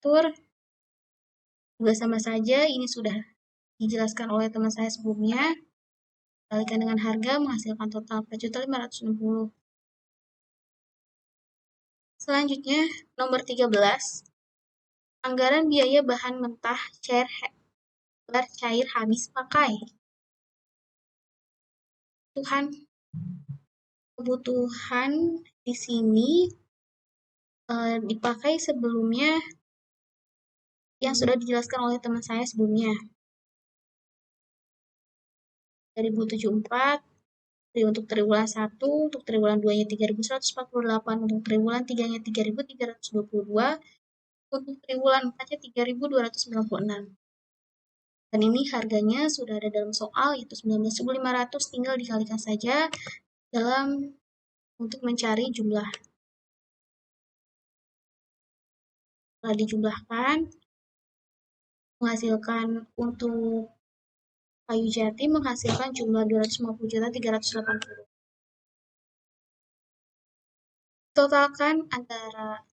Tur juga sama saja, ini sudah dijelaskan oleh teman saya sebelumnya. Kalikan dengan harga menghasilkan total 4.560. Selanjutnya, nomor 13. Anggaran biaya bahan mentah cair habis pakai. Kebutuhan di sini dipakai sebelumnya yang sudah dijelaskan oleh teman saya sebelumnya. 2074 untuk triwulan 1, untuk triwulan 2-nya 3.148, untuk triwulan 3-nya 3.322, untuk triwulan 4-nya 3.296. Dan ini harganya sudah ada dalam soal, yaitu 19.500, tinggal dikalikan saja untuk mencari jumlah. Setelah dijumlahkan, menghasilkan untuk kayu jati menghasilkan jumlah 250.380. Totalkan antara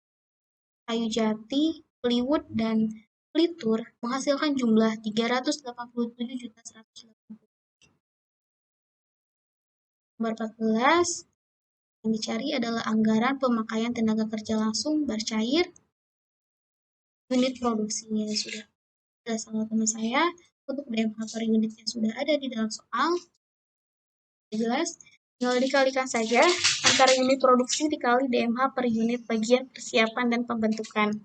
kayu jati, plywood, dan pelitur menghasilkan jumlah 387.180. Nomor 14 yang dicari adalah anggaran pemakaian tenaga kerja langsung bercair. Unit produksinya sudah sama teman saya. Untuk DMH per unitnya sudah ada di dalam soal. Jelas, tinggal dikalikan saja antara unit produksi dikali DMH per unit bagian persiapan dan pembentukan.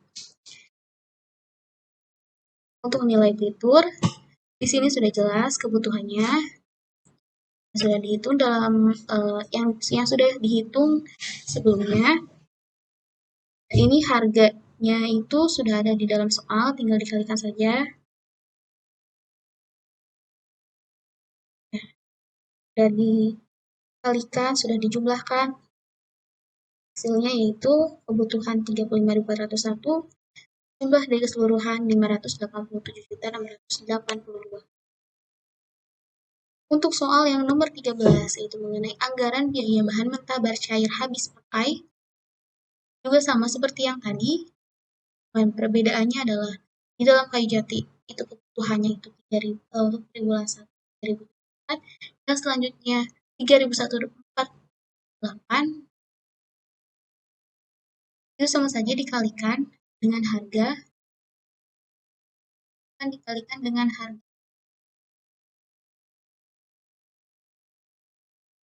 Untuk nilai pelitur, di sini sudah jelas kebutuhannya. Sudah dihitung dalam yang sudah dihitung sebelumnya. Ini harganya itu sudah ada di dalam soal, tinggal dikalikan saja. Sudah dikalikan, sudah dijumlahkan. Hasilnya yaitu kebutuhan 35.401, jumlah dari keseluruhan 587.682. Untuk soal yang nomor 13, yaitu mengenai anggaran biaya bahan mentah bercair habis pakai, juga sama seperti yang tadi, dan perbedaannya adalah di dalam kayu jati, itu kebutuhannya itu untuk triwulan 1, 3.004, dan selanjutnya 3.148, itu sama saja dikalikan dengan harga,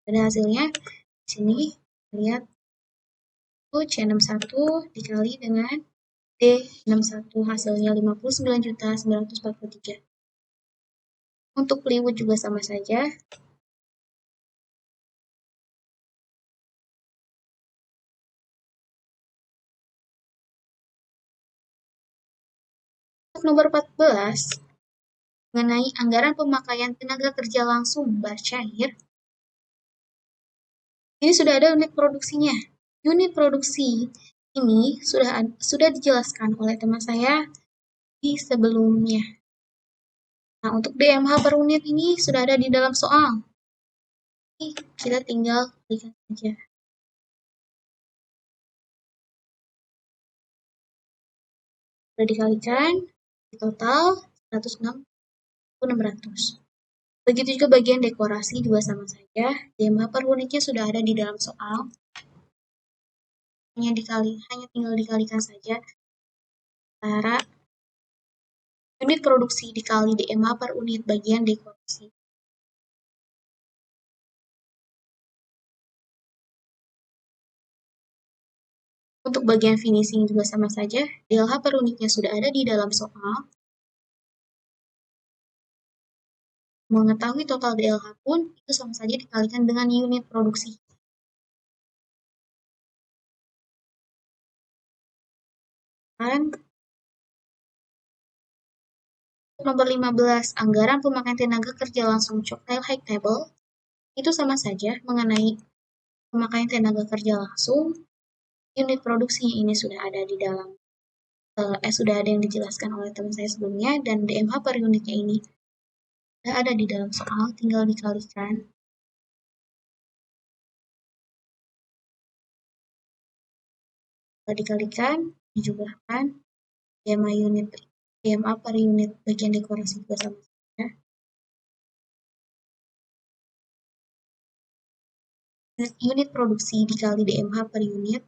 Dan hasilnya di sini lihat itu C61 dikali dengan D61, hasilnya 59.943. Untuk plywood juga sama saja. Untuk nomor 14, mengenai anggaran pemakaian tenaga kerja langsung bercair, ini sudah ada unit produksinya. Unit produksi ini sudah dijelaskan oleh teman saya di sebelumnya. Nah, untuk DMH per unit ini sudah ada di dalam soal. kita tinggal klikkan saja. Sudah dikalikan, total 106.600. Begitu juga bagian dekorasi juga sama saja. DMH per unitnya sudah ada di dalam soal. Hanya tinggal dikalikan saja antara unit produksi dikali DMH per unit bagian dekorasi. Untuk bagian finishing juga sama saja, DLH per unitnya sudah ada di dalam soal. Mengetahui total DLH pun itu sama saja dikalikan dengan unit produksi. Dan nomor 15, anggaran pemakaian tenaga kerja langsung Choctail High Table, itu sama saja mengenai pemakaian tenaga kerja langsung. Unit produksinya ini sudah ada di dalam, sudah ada yang dijelaskan oleh teman saya sebelumnya, dan DMH per unitnya ini sudah ada di dalam soal, tinggal dikalikan. Dikalikan, dijumlahkan, DMA per unit bagian dekorasi juga sama saja. Unit produksi dikali DMH per unit,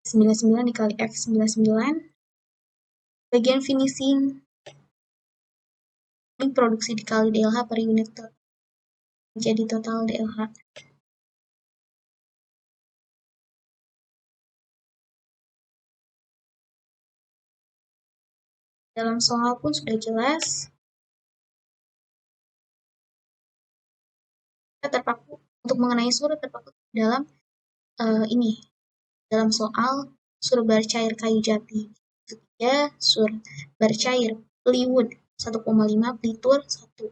99 dikali X 99, bagian finishing, unit produksi dikali DLH per unit menjadi total DLH. Dalam soal pun sudah jelas, kita terpaku untuk mengenai surat terpaku dalam dalam soal surbar cair kayu jati. Ketiga, surbar cair plywood 1,5, plitur 1.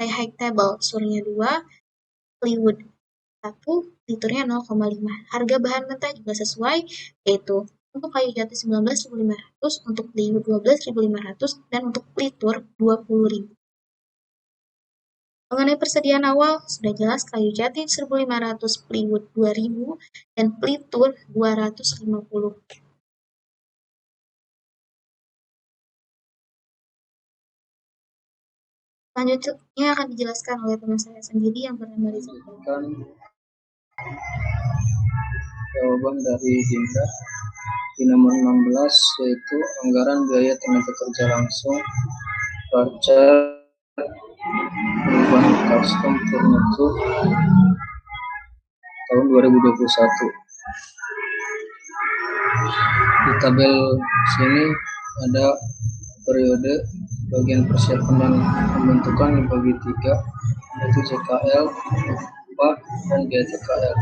High table, surnya 2, plywood 1, pliturnya 0,5. Harga bahan mentah juga sesuai, yaitu untuk kayu jati 19.500, untuk plywood 12.500, dan untuk plitur 20.000. Mengenai persediaan awal, sudah jelas kayu jati 1.500, plywood 2.000, dan plitur 250. Selanjutnya akan dijelaskan oleh teman saya sendiri yang bernama Rizal. Jawaban dari Dinda di nomor 16, yaitu anggaran biaya tenaga kerja langsung voucher perubahan custom furniture tahun 2021. Di tabel sini ada periode bagian persiapan dan pembentukan dibagi 3, yaitu JKL, upah, dan biaya TKL.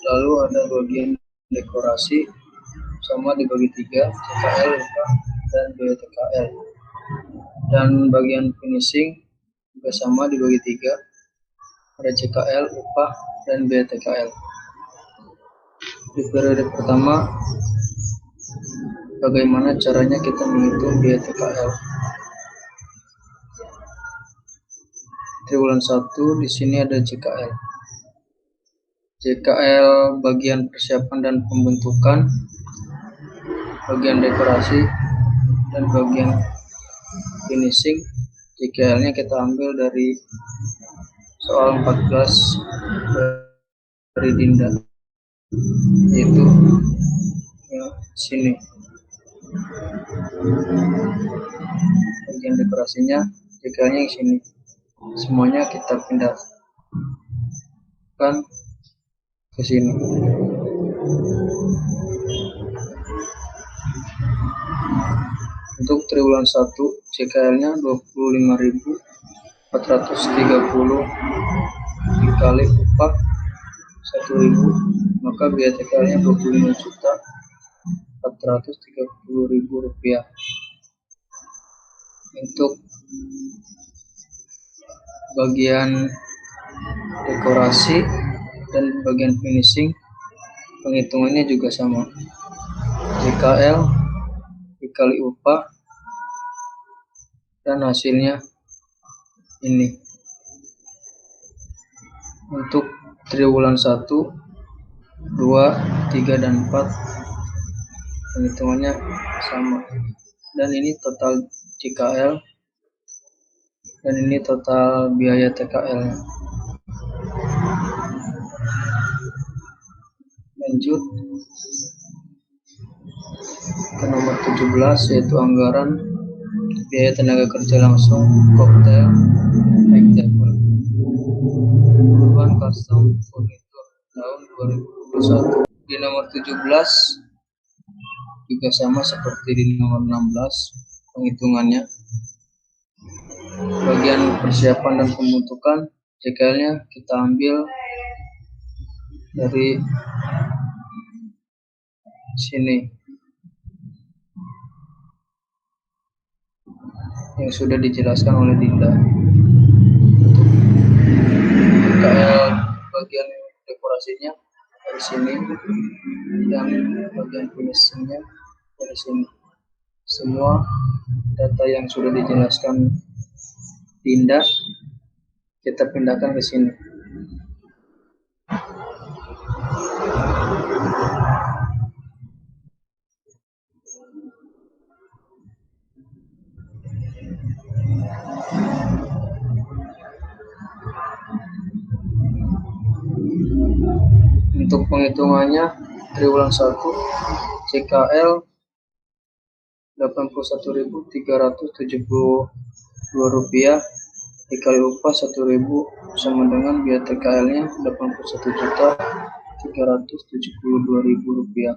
Lalu ada bagian dekorasi sama dibagi 3, JKL, upah, dan biaya TKL. Dan bagian finishing juga sama dibagi 3, ada JKL, upah, dan biaya TKL. Di periode pertama, bagaimana caranya kita menghitung biaya TKL? Triwulan 1 di sini ada JKL. JKL bagian persiapan dan pembentukan, bagian dekorasi, dan bagian finishing. JKL-nya kita ambil dari soal 14 dari Dinda, yaitu sini. Bagian dekorasinya JKL-nya yang sini. Semuanya kita pindahkan ke sini. Untuk triwulan 1 JKL-nya 25.430 dikali upah 1.000, maka biaya TKL-nya 25.430.000 rupiah. Untuk bagian dekorasi dan bagian finishing, penghitungannya juga sama. JKL dikali upah, dan hasilnya ini. Untuk triwulan 1, 2, 3, dan 4 penghitungannya sama. Dan ini total JKL dan ini total biaya TKL. Lanjut ke nomor 17, yaitu anggaran biaya tenaga kerja langsung koktail Ektable Urban Custom Furniture tahun 2021. Di nomor 17 juga sama seperti di nomor 16 penghitungannya. Bagian persiapan dan pembentukan JKL-nya kita ambil dari sini yang sudah dijelaskan oleh Dinda. JKL bagian dekorasinya dari sini dan bagian finishingnya dari sini. Semua data yang sudah dijelaskan Dinda kita pindahkan ke sini. Untuk penghitungannya triwulan 1 JKL 81.372 rupiah dikali upah 1.000 sama dengan biaya TKL-nya 81.372.000 rupiah.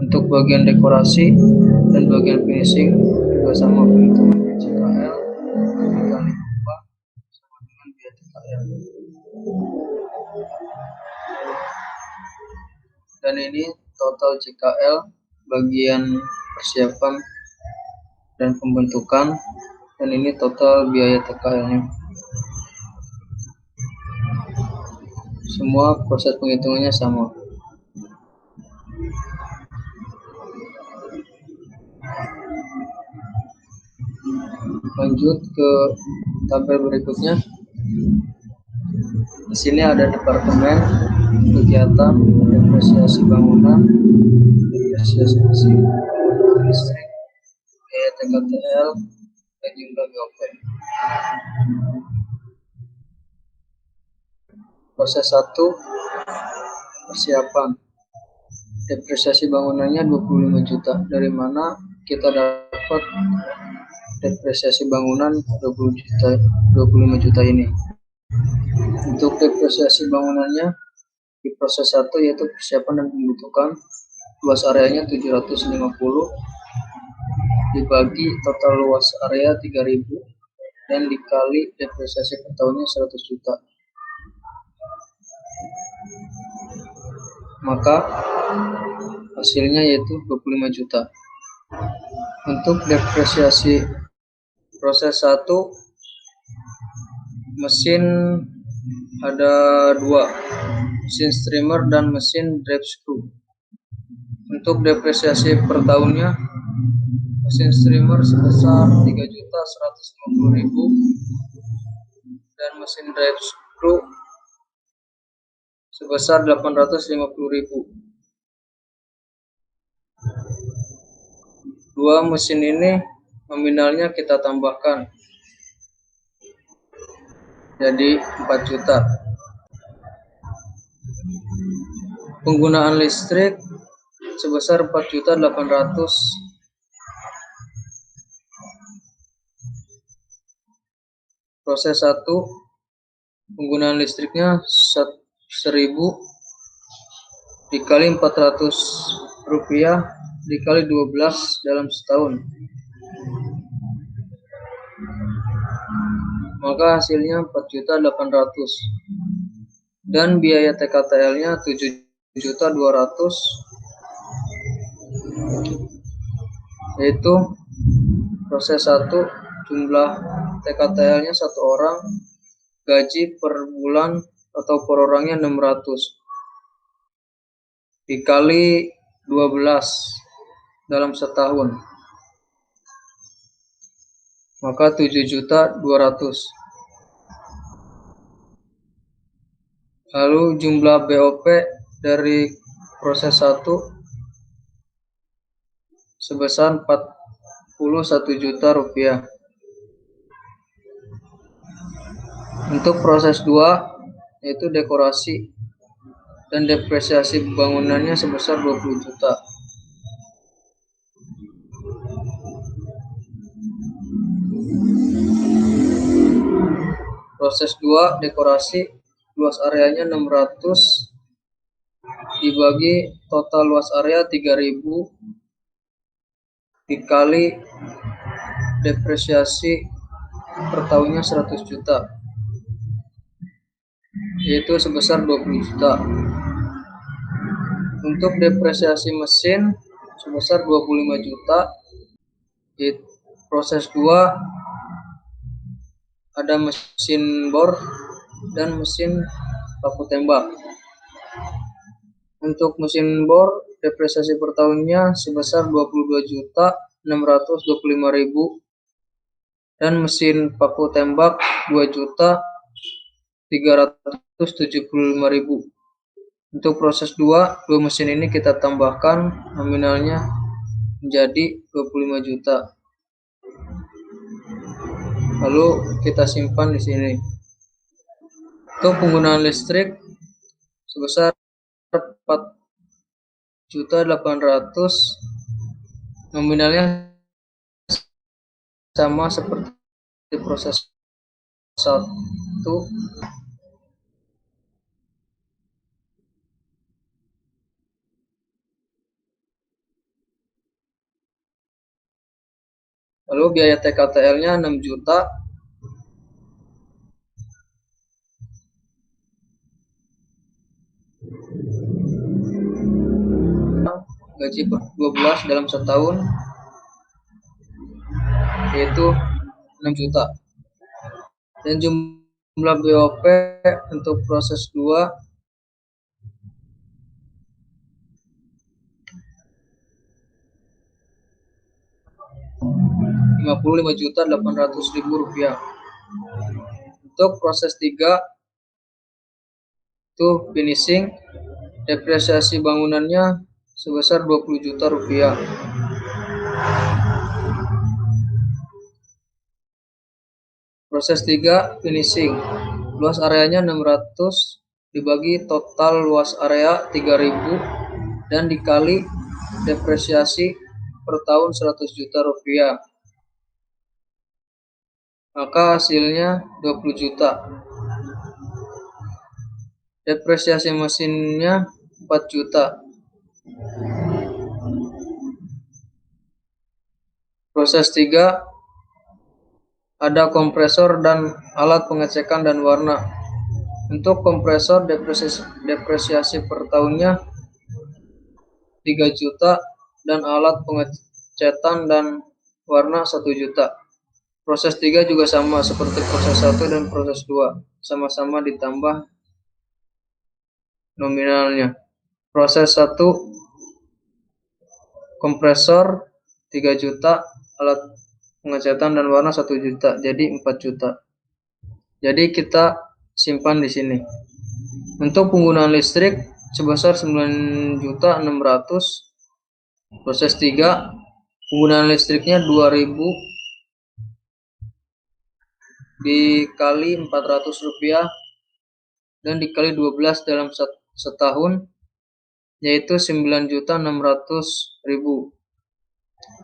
Untuk bagian dekorasi dan bagian finishing juga sama penghitungannya JKL dikali upah sama dengan biaya TKL. Dan ini total JKL bagian persiapan dan pembentukan, dan ini total biaya TKL-nya. Semua proses penghitungannya sama. Lanjut ke tabel berikutnya. Di sini ada departemen kegiatan, depresiasi bangunan, depresiasi mesin, listrik, biaya TKTL, dan jumlah BOP. Proses 1 persiapan. Depresiasi bangunannya 25 juta. Dari mana kita dapat depresiasi bangunan 25 juta ini? Untuk depresiasi bangunannya di proses 1 yaitu persiapan dan pembentukan, luas areanya 750 dibagi total luas area 3000 dan dikali depresiasi per tahunnya 100 juta. Maka hasilnya yaitu 25 juta. Untuk depresiasi proses 1 mesin ada 2, mesin streamer dan mesin drive screw. Untuk depresiasi per tahunnya mesin streamer sebesar 3.150.000 dan mesin drive screw sebesar 850.000. Dua mesin ini nominalnya kita tambahkan jadi 4 juta. Penggunaan listrik sebesar 4.800.000. Proses 1 penggunaan listriknya 1.000 dikali 400 rupiah dikali 12 dalam setahun, maka hasilnya 4.800.000 dan biaya TKTL-nya 7.200.000, yaitu proses 1 jumlah TKTL-nya 1 orang, gaji per bulan atau per orangnya 600 dikali 12 dalam setahun, maka 7.200.000. Lalu jumlah BOP dari proses 1 sebesar 41 juta rupiah. Untuk proses 2 yaitu dekorasi dan depresiasi bangunannya sebesar 20 juta. Proses 2 dekorasi, luas areanya 600 dibagi total luas area 3.000 dikali depresiasi per tahunnya 100 juta, yaitu sebesar 20 juta. Untuk depresiasi mesin sebesar 25 juta. Di proses 2 ada mesin bor dan mesin baku tembak. Untuk mesin bor depresiasi per tahunnya sebesar 22.625.000 dan mesin paku tembak 2.375.000. Untuk proses 2 mesin ini kita tambahkan nominalnya menjadi 25 juta. Lalu kita simpan di sini. Untuk penggunaan listrik sebesar 4.800.000, nominalnya sama seperti proses 1. Lalu biaya TKTL-nya 6 juta. Gaji per 12 dalam setahun yaitu 6 juta. Dan jumlah BOP untuk proses 2 Rp55.800.000. Untuk proses 3 itu finishing, depresiasi bangunannya sebesar 20 juta rupiah. Proses 3 finishing, luas areanya 600 dibagi total luas area 3.000 dan dikali depresiasi per tahun 100 juta rupiah, maka hasilnya 20 juta. Depresiasi mesinnya 4 juta. Proses 3 ada kompresor dan alat pengecekan dan warna. Untuk kompresor depresiasi per tahunnya 3 juta dan alat pengecetan dan warna 1 juta. Proses 3 juga sama seperti proses 1 dan proses 2, sama-sama ditambah nominalnya. Proses 1 kompresor 3 juta, alat pengecetan dan warna 1 juta, jadi 4 juta. Jadi kita simpan di sini. Untuk penggunaan listrik sebesar 9.600.000. Proses 3 penggunaan listriknya 2.000 dikali 400 rupiah dan dikali 12 dalam setahun, yaitu 9.600.000.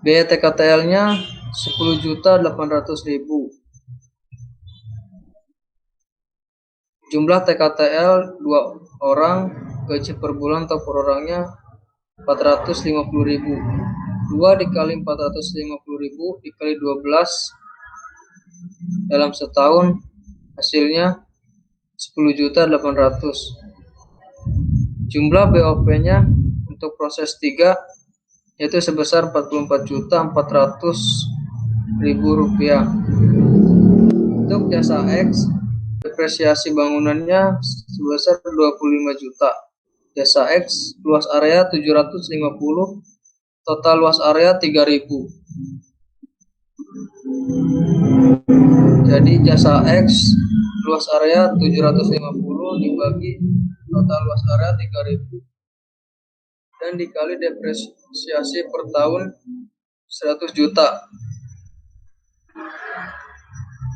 Biaya TKTL-nya 10.800.000. Jumlah TKTL 2 orang, gaji per bulan atau per orangnya 450.000. 2 dikali 450.000 dikali 12 dalam setahun, hasilnya 10.800.000. Jumlah BOP-nya untuk proses 3 yaitu sebesar 44.400.000 rupiah. Untuk jasa X, depresiasi bangunannya sebesar 25 juta. Jasa X, luas area 750, total luas area 3.000. Jadi jasa X luas area 750 dibagi total luas area 3000 dan dikali depresiasi per tahun 100 juta.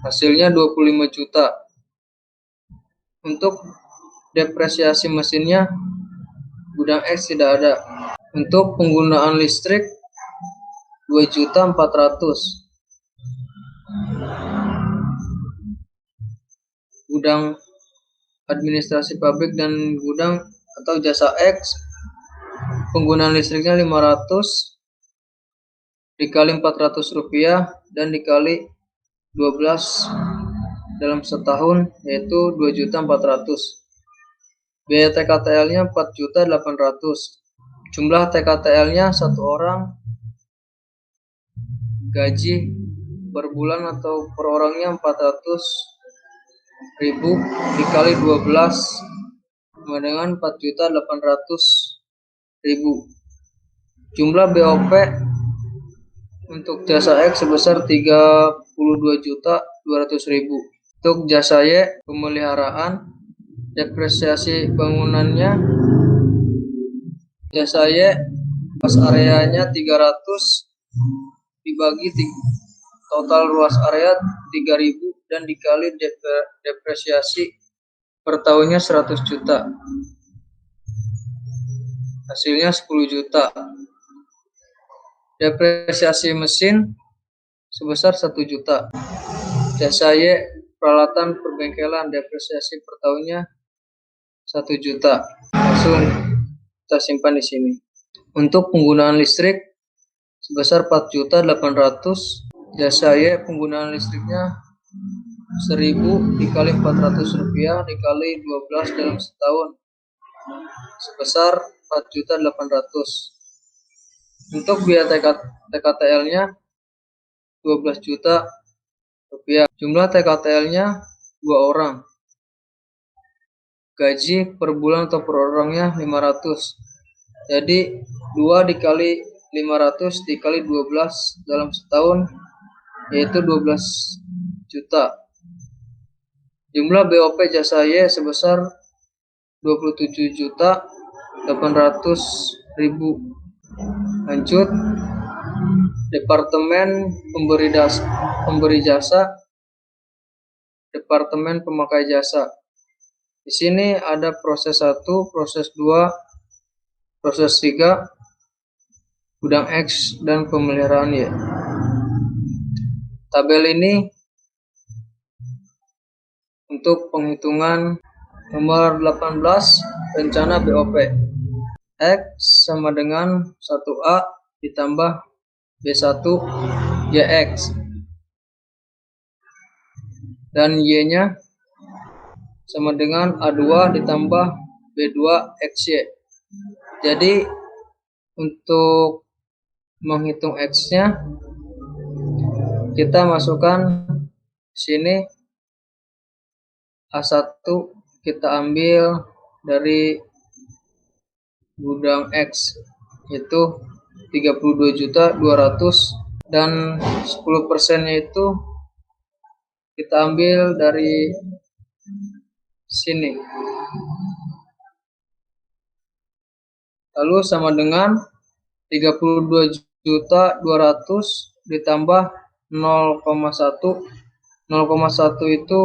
Hasilnya 25 juta. Untuk depresiasi mesinnya gudang X tidak ada. Untuk penggunaan listrik 2.400.000. Gudang administrasi pabrik dan gudang atau jasa X penggunaan listriknya 500 dikali 400 rupiah dan dikali 12 dalam setahun yaitu 2.400.000. Biaya TKTL-nya 4.800.000. Jumlah TKTL-nya satu orang, gaji per bulan atau per orangnya 400.000 dikali 12 sama dengan 4.800.000. Jumlah BOP untuk jasa X sebesar 32.200.000. Untuk jasa Y pemeliharaan depresiasi bangunannya, jasa Y luas areanya 300 dibagi total luas area 3000 dan dikali depresiasi per tahunnya 100 juta. Hasilnya 10 juta. Depresiasi mesin sebesar 1 juta. Jasa Y peralatan perbengkelan depresiasi per tahunnya 1 juta. Langsung kita simpan di sini. Untuk penggunaan listrik sebesar 4.800.000. Jasa Y penggunaan listriknya 1.000 dikali 400 rupiah dikali 12 dalam setahun sebesar 4.800.000. Untuk biaya TKTL-nya 12 juta rupiah. Jumlah TKTL-nya 2 orang. Gaji per bulan atau per orangnya 500. Jadi 2 dikali 500 dikali 12 dalam setahun yaitu 12 juta. Jumlah BOP jasa Y sebesar 27.800.000. Lanjut, Departemen pemberi jasa, Departemen pemakai jasa. Di sini ada proses 1, proses 2, proses 3, gudang X dan pemeliharaan Y. Tabel ini untuk penghitungan nomor 18 rencana BOP. X sama dengan 1A ditambah B1 YX dan Y-nya sama dengan A2 ditambah B2 XY. Jadi untuk menghitung X-nya kita masukkan sini A1 kita ambil dari gudang X itu 32.200.000 dan 10%-nya itu kita ambil dari sini. Lalu sama dengan 32.200.000 ditambah 0,1. 0,1 itu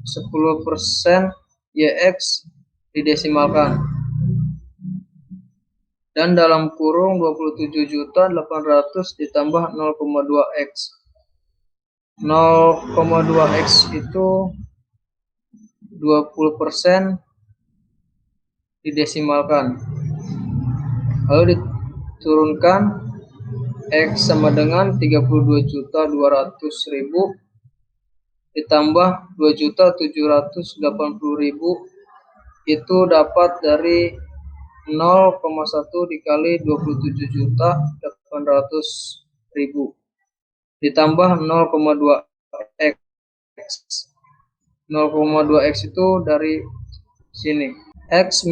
10% YX didesimalkan. Dan dalam kurung 27.800.000 ditambah 0,2X. 0,2X itu 20% didesimalkan. Lalu diturunkan X sama dengan 32.200.000 ditambah 2.780.000 itu dapat dari 0,1 dikali 27.800.000 ditambah 0,2X. 0,2X itu dari sini. X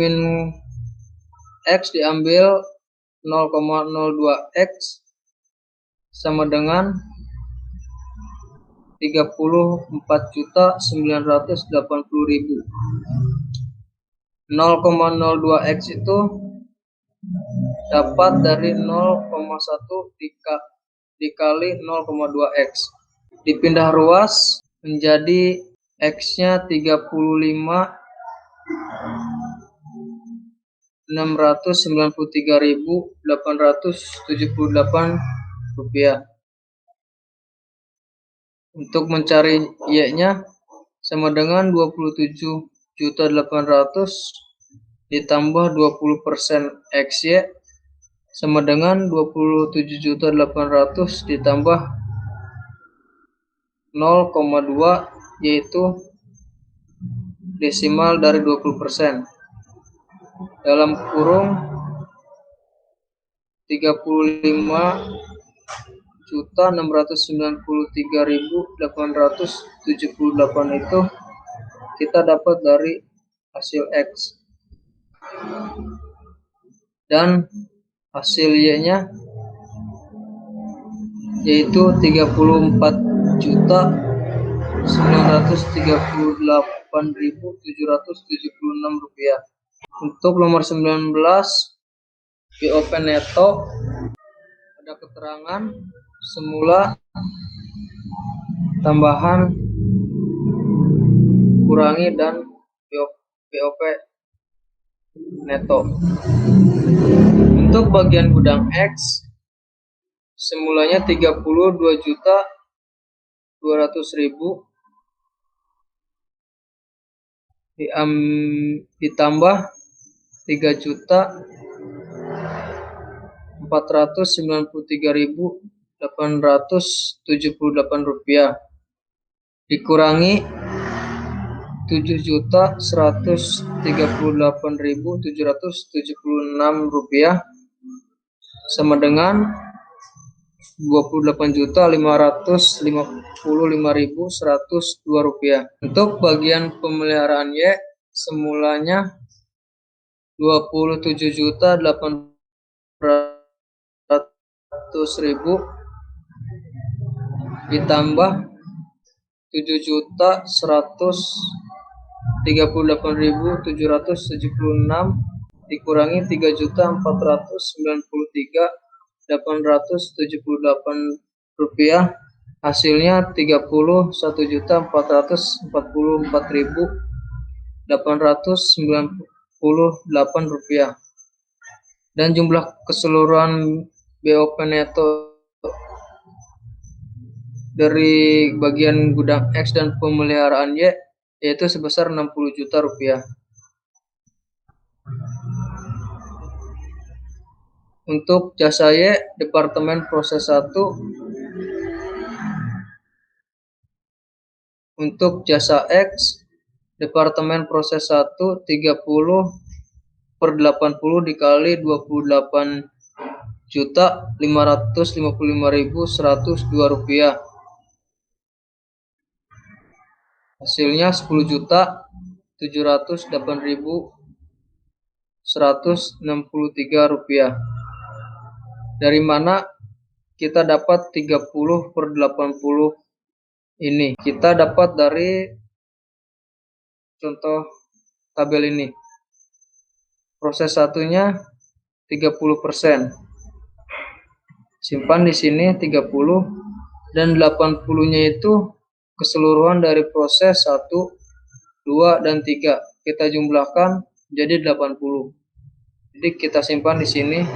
diambil 0,02X sama dengan 34.980.000. 0,02 X itu dapat dari 0,1 dikali 0,2 X. Dipindah ruas menjadi X-nya 35.693.878 rupiah. Untuk mencari Y-nya sama dengan 27.800.000 ditambah 20% XY sama dengan 27.800.000 ditambah 0,2, yaitu desimal dari 20%. Dalam kurung 35.693.878 itu kita dapat dari hasil X. Dan hasil Y-nya yaitu 34.938.776 rupiah. Untuk nomor 19 BOP neto ada keterangan semula, tambahan, kurangi, dan BOP neto. Untuk bagian gudang X semulanya 32.200.000 ditambah 3.493.878 rupiah dikurangi 7.138.776 rupiah sama dengan 28.555.102 rupiah. Untuk bagian pemeliharaan Y semulanya 27.800.000 ditambah 7.138.776 dikurangi 3.493.878 rupiah, hasilnya 31.444.898 rupiah. Dan jumlah keseluruhan BOP neto dari bagian gudang X dan pemeliharaan Y yaitu sebesar 60 juta rupiah. Untuk jasa Y, Departemen Proses 1. Untuk jasa X, Departemen Proses 1 30/80 dikali 28.555.102 rupiah. Hasilnya 10.708.163 rupiah. Dari mana kita dapat 30/80 ini? Kita dapat dari contoh tabel ini. Proses satunya 30%. Simpan di sini 30 dan 80-nya itu keseluruhan dari proses 1, 2, dan 3. Kita jumlahkan jadi 80. Jadi kita simpan di sini.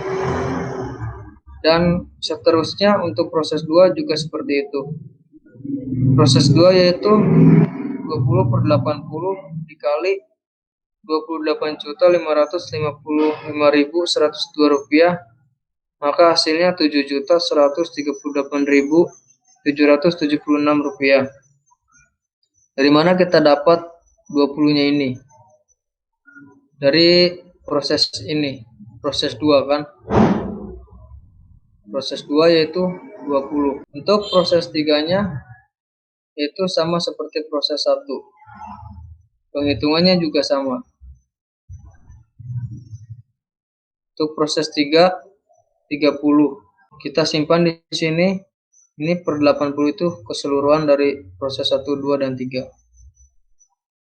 Dan seterusnya untuk proses 2 juga seperti itu. Proses 2 yaitu 20/80 dikali 28.555.102 rupiah, maka hasilnya 7.138.776 rupiah. Dari mana kita dapat 20-nya ini? Dari proses ini, proses 2 kan? Proses 2 yaitu 20. Untuk proses 3-nya itu sama seperti proses 1. Penghitungannya juga sama. Untuk proses 3 30. Kita simpan di sini Ini per 80 itu keseluruhan dari proses 1, 2, dan 3.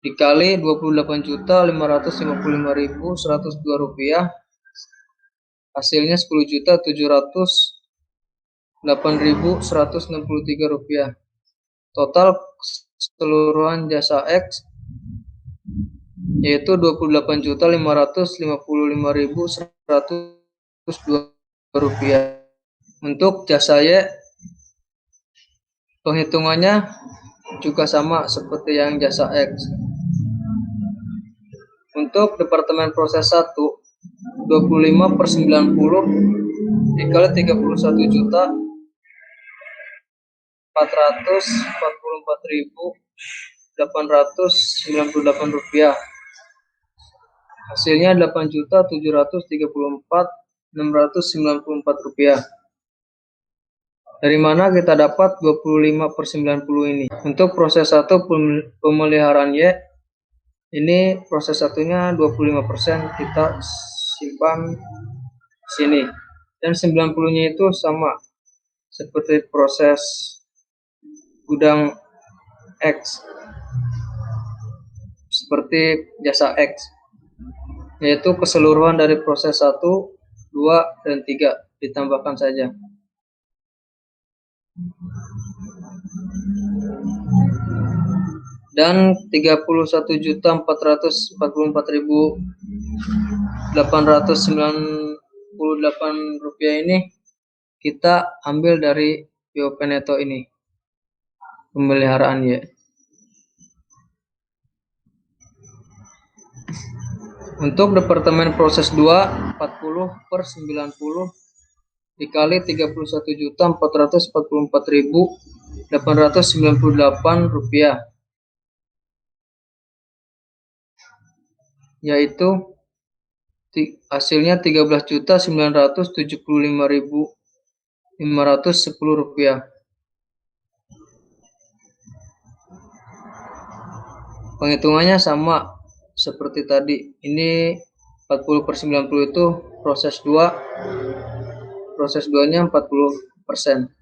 Dikali 28.555.102 rupiah, hasilnya 10.708.163 rupiah. Total keseluruhan jasa X yaitu 28.555.102 rupiah. Untuk jasa Y, penghitungannya juga sama seperti yang jasa X. Untuk departemen proses 1, 25/90 dikali 31.444.898 rupiah. Hasilnya 8.734.694 rupiah. Dari mana kita dapat 25/90 ini? Untuk proses 1 pemeliharaan Y, ini proses satunya 25% kita simpan sini. Dan 90-nya itu sama seperti proses gudang X, seperti jasa X, yaitu keseluruhan dari proses 1, 2, dan 3 ditambahkan saja. Dan 31.444.898 rupiah ini kita ambil dari BOP Neto ini, pemeliharaan Y. Untuk departemen proses 2, 40/90 dikali 31.444.898 rupiah, yaitu hasilnya 13.975.510 rupiah. Penghitungannya sama seperti tadi. Ini 40/90 itu proses 2. Proses 2-nya 40%.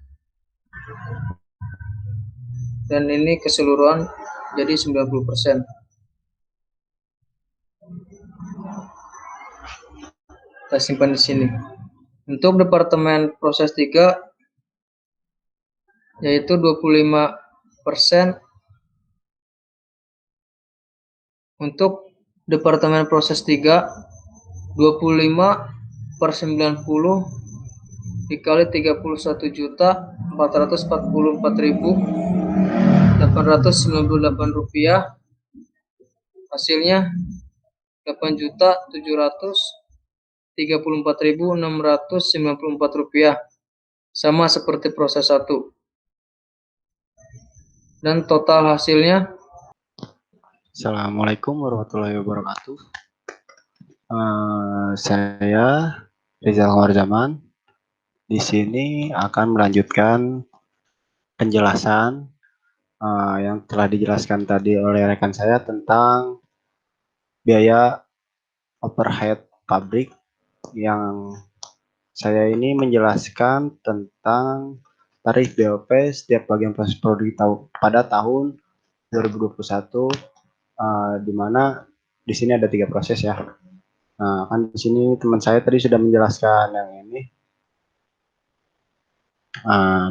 Dan ini keseluruhan jadi 90%. Kita simpan di sini. Untuk departemen proses 3 yaitu 25%. Untuk departemen proses 3, 25/90 dikali 31.444.898 rupiah, hasilnya 8.734.694 rupiah, sama seperti proses 1. Dan total hasilnya. Assalamualaikum warahmatullahi wabarakatuh. Saya Rizal Warzaman. Di sini akan melanjutkan penjelasan yang telah dijelaskan tadi oleh rekan saya tentang biaya overhead pabrik, yang saya ini menjelaskan tentang tarif BOP setiap bagian proses produk pada tahun 2021, di mana di sini ada 3 proses ya. Nah, kan di sini teman saya tadi sudah menjelaskan yang ini.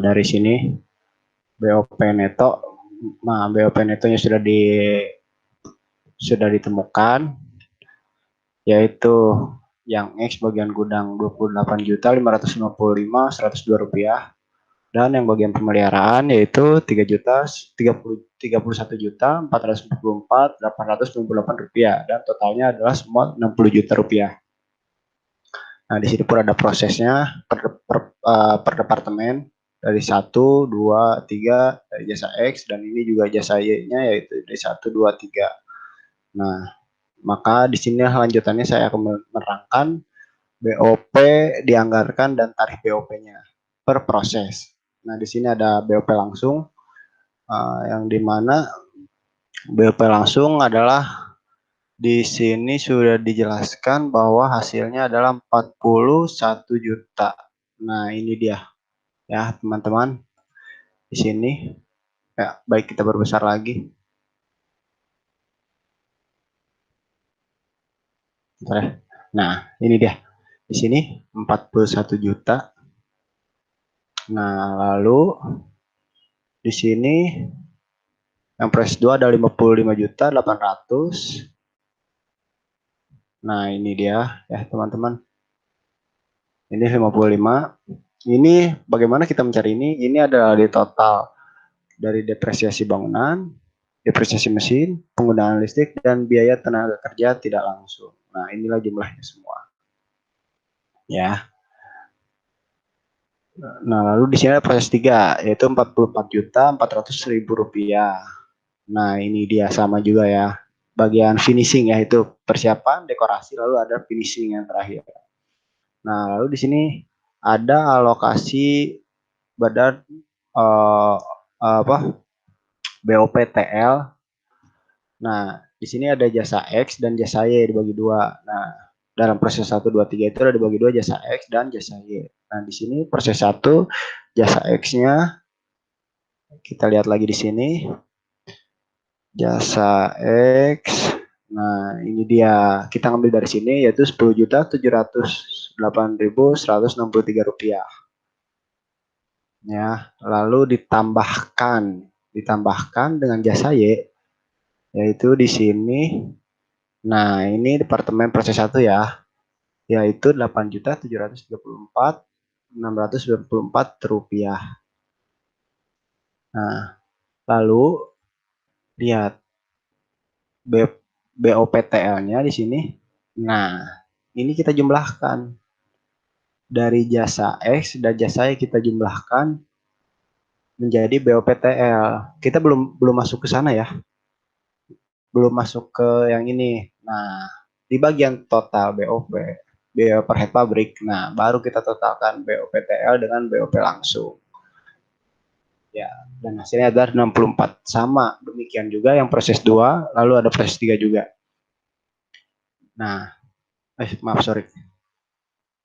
Dari sini BOP neto, BOP netonya sudah ditemukan, yaitu yang X bagian gudang 28.555.102 rupiah, dan yang bagian pemeliharaan yaitu 31.444.898 rupiah, dan totalnya adalah semua 60 juta rupiah. Nah, di sini pun ada prosesnya per departemen dari 1, 2, 3 dari jasa X, dan ini juga jasa Y-nya yaitu dari 1, 2, 3. Nah, maka di sini lanjutannya saya akan menerangkan BOP dianggarkan dan tarif BOP-nya per proses. Nah, di sini ada BOP langsung, yang dimana BOP langsung adalah di sini sudah dijelaskan bahwa hasilnya adalah 41 juta. Nah, ini dia ya teman-teman. di sini. Ya, baik, kita perbesar lagi. Nah, ini dia. Di sini 41 juta. Nah, lalu di sini yang proses 2 ada 55.800.000. Nah, ini dia ya, teman-teman. Ini 55. Ini bagaimana kita mencari ini? Ini adalah di total dari depresiasi bangunan, depresiasi mesin, penggunaan listrik, dan biaya tenaga kerja tidak langsung. Nah, inilah jumlahnya semua. Ya. Nah, lalu di sini ada proses 3, yaitu 44.400.000 rupiah. Nah, ini dia sama juga ya. Bagian finishing ya, itu persiapan, dekorasi, lalu ada finishing yang terakhir. Nah, lalu di sini ada alokasi badan BOPTL. Nah, di sini ada jasa X dan jasa Y dibagi dua. Nah, dalam proses 1, 2, 3 itu ada dibagi dua, jasa X dan jasa Y. Nah, di sini proses 1 jasa X-nya kita lihat lagi di sini. Jasa X. Nah, ini dia. Kita ngambil dari sini yaitu 10.708.163 rupiah. Ya, lalu ditambahkan dengan jasa Y, yaitu di sini. Nah, ini departemen proses 1 ya, yaitu 8.734.694 rupiah. Nah, lalu lihat BOPTL-nya di sini. Nah, ini kita jumlahkan dari jasa X dan jasa Y, kita jumlahkan menjadi BOPTL. Kita belum masuk ke sana ya. Belum masuk ke yang ini. Nah, di bagian total BOP, biaya per head pabrik. Nah, baru kita totalkan BOPTL dengan BOP langsung. Ya, dan hasilnya adalah 64. Sama demikian juga yang proses 2, lalu ada proses 3 juga. Nah, maaf, sorry.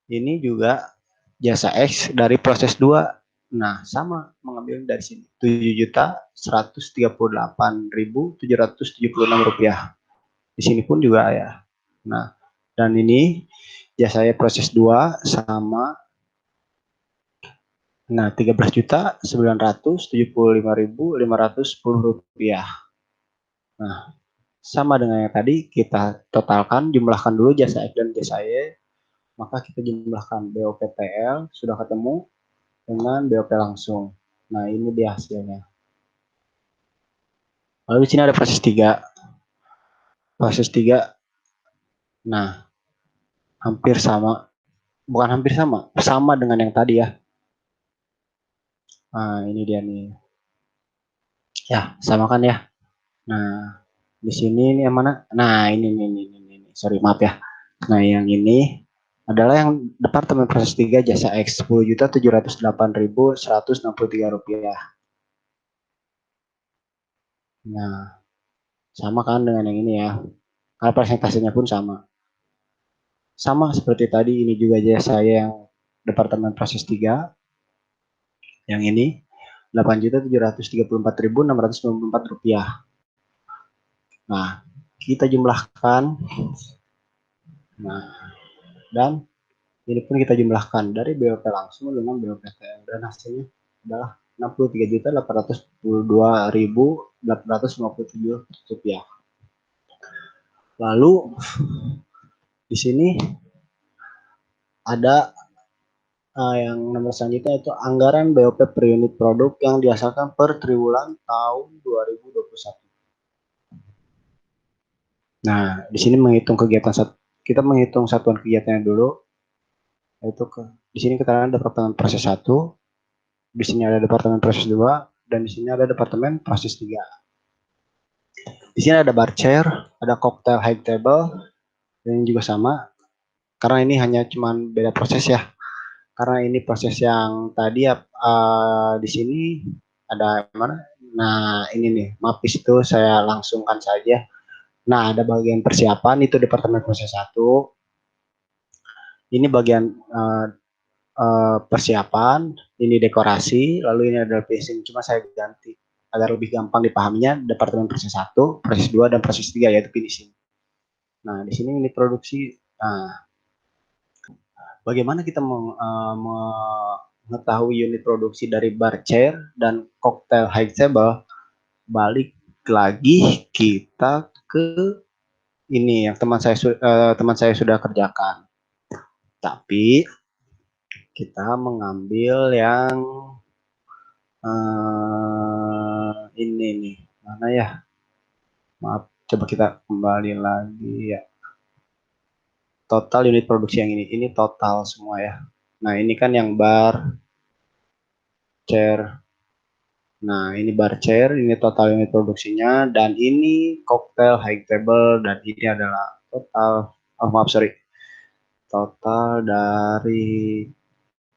Ini juga jasa X dari proses 2. Nah, sama mengambil dari sini. 7.138.776 rupiah. Di sini pun juga ya. Nah, dan ini jasanya proses 2 sama. Nah, 13.975.510 rupiah. Nah, sama dengan yang tadi, kita totalkan, jumlahkan dulu jasa X dan jasa Y. Maka kita jumlahkan BOPTL sudah ketemu dengan BOP langsung. Nah, ini dia hasilnya. Lalu di sini ada proses 3. Proses 3. Nah, hampir sama. Bukan hampir sama, sama dengan yang tadi ya. Nah, ini dia nih. Ya, sama kan ya. Nah, di sini ini yang mana? Nah, ini. Sorry, maaf ya. Nah, yang ini adalah yang departemen proses 3 jasa X, 10.708.163 rupiah. Nah, sama kan dengan yang ini ya. Karena presentasinya pun sama. Sama seperti tadi, ini juga jasa yang departemen proses 3. Yang ini 8.734.694 rupiah. Nah, kita jumlahkan. Nah, dan ini pun kita jumlahkan dari BOP langsung dengan BOPTL, dan hasilnya adalah 63.842.857 rupiah. Lalu di sini ada yang nomor selanjutnya, itu anggaran BOP per unit produk yang dihasilkan per triwulan tahun 2021. Nah, di sini menghitung kegiatan, kita menghitung satuan kegiatannya dulu, yaitu di sini kita ada departemen proses 1, di sini ada departemen proses 2, dan di sini ada departemen proses 3. Di sini ada bar chair, ada cocktail high table, dan juga sama, karena ini hanya cuman beda proses ya. Karena ini proses yang tadi ya, di sini ada mana? Nah, ini nih, mapis itu saya langsungkan saja. Nah, ada bagian persiapan, itu departemen proses 1. Ini bagian persiapan, ini dekorasi, lalu ini adalah finishing. Cuma saya ganti agar lebih gampang dipahaminya, departemen proses 1, proses 2, dan proses 3 yaitu finishing. Nah, di sini unit produksi. Nah, bagaimana kita mengetahui unit produksi dari bar chair dan cocktail high table? Balik lagi kita ke ini yang teman saya sudah kerjakan. Tapi kita mengambil yang ini nih, mana ya? Maaf, coba kita kembali lagi ya. Total unit produksi yang ini total semua ya. Nah, ini kan yang bar chair. Nah, ini bar chair, ini total unit produksinya, dan ini cocktail high table, dan ini adalah total, total dari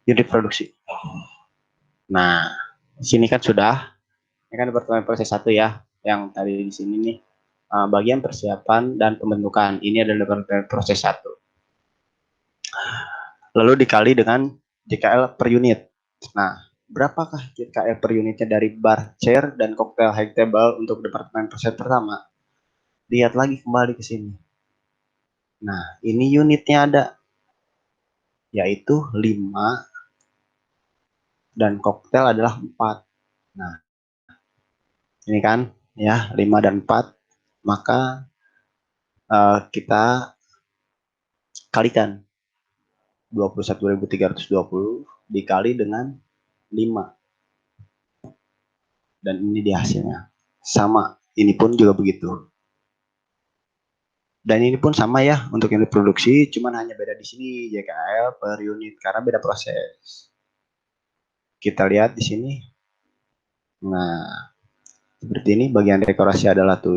unit produksi. Nah, di sini kan sudah, ini kan departemen proses 1 ya, yang tadi di sini nih, bagian persiapan dan pembentukan. Ini adalah departemen proses 1. Lalu dikali dengan JKL per unit. Nah, berapakah JKL per unitnya dari bar chair dan cocktail high table untuk departemen proses pertama? Lihat lagi kembali ke sini. Nah, ini unitnya ada, yaitu 5 dan cocktail adalah 4. Nah, ini kan ya 5 dan 4, maka kita kalikan 21.320 dikali dengan 5. Dan ini di hasilnya. Sama, ini pun juga begitu. Dan ini pun sama ya untuk unit produksi, cuman hanya beda di sini JKL per unit karena beda proses. Kita lihat di sini. Nah, seperti ini bagian dekorasi adalah 7.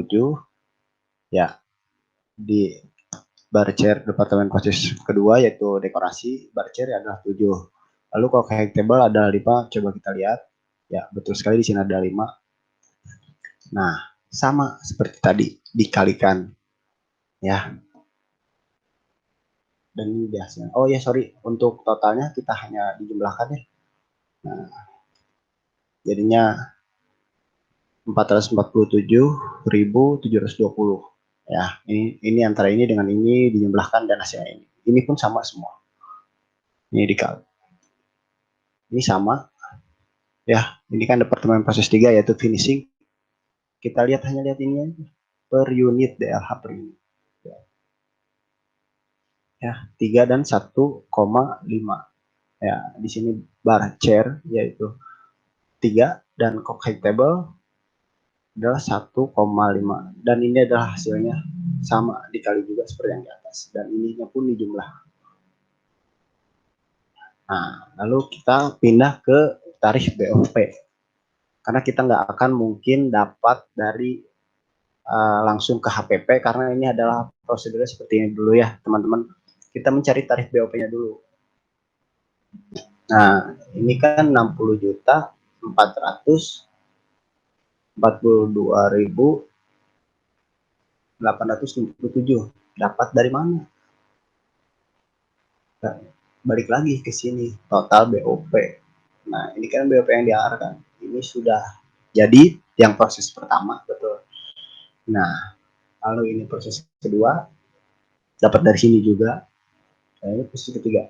Ya, di bar chair departemen proses kedua yaitu dekorasi, bar chair adalah 7. Lalu kalau high table ada 5, coba kita lihat. Ya, betul sekali di sini ada 5. Nah, sama seperti tadi dikalikan ya. Dan ini biasanya. Oh ya, sorry, untuk totalnya kita hanya dijumlahkan ya. Nah, jadinya 447.720 ya. Ini antara ini dengan ini dijumlahkan dan hasilnya ini. Ini pun sama semua. Ini dikali. Ini sama. Ya, ini kan departemen proses 3 yaitu finishing. Kita hanya lihat ini aja. Per unit DLH per unit. Ya, 3 dan 1,5. Ya, di sini bar chair yaitu 3 dan cocktail table adalah 1,5. Dan ini adalah hasilnya sama dikali juga seperti yang di atas. Dan ininya pun dijumlah. Nah, lalu kita pindah ke tarif BOP. Karena kita nggak akan mungkin dapat dari langsung ke HPP karena ini adalah prosedurnya seperti ini dulu ya teman-teman. Kita mencari tarif BOP-nya dulu. Nah, ini kan 60.442.857. Dapat dari mana? Nah, balik lagi ke sini, total BOP. Nah, ini kan BOP yang diarahkan. Ini sudah jadi yang proses pertama, betul. Nah, lalu ini proses kedua, dapat dari sini juga. Nah, ini proses ketiga.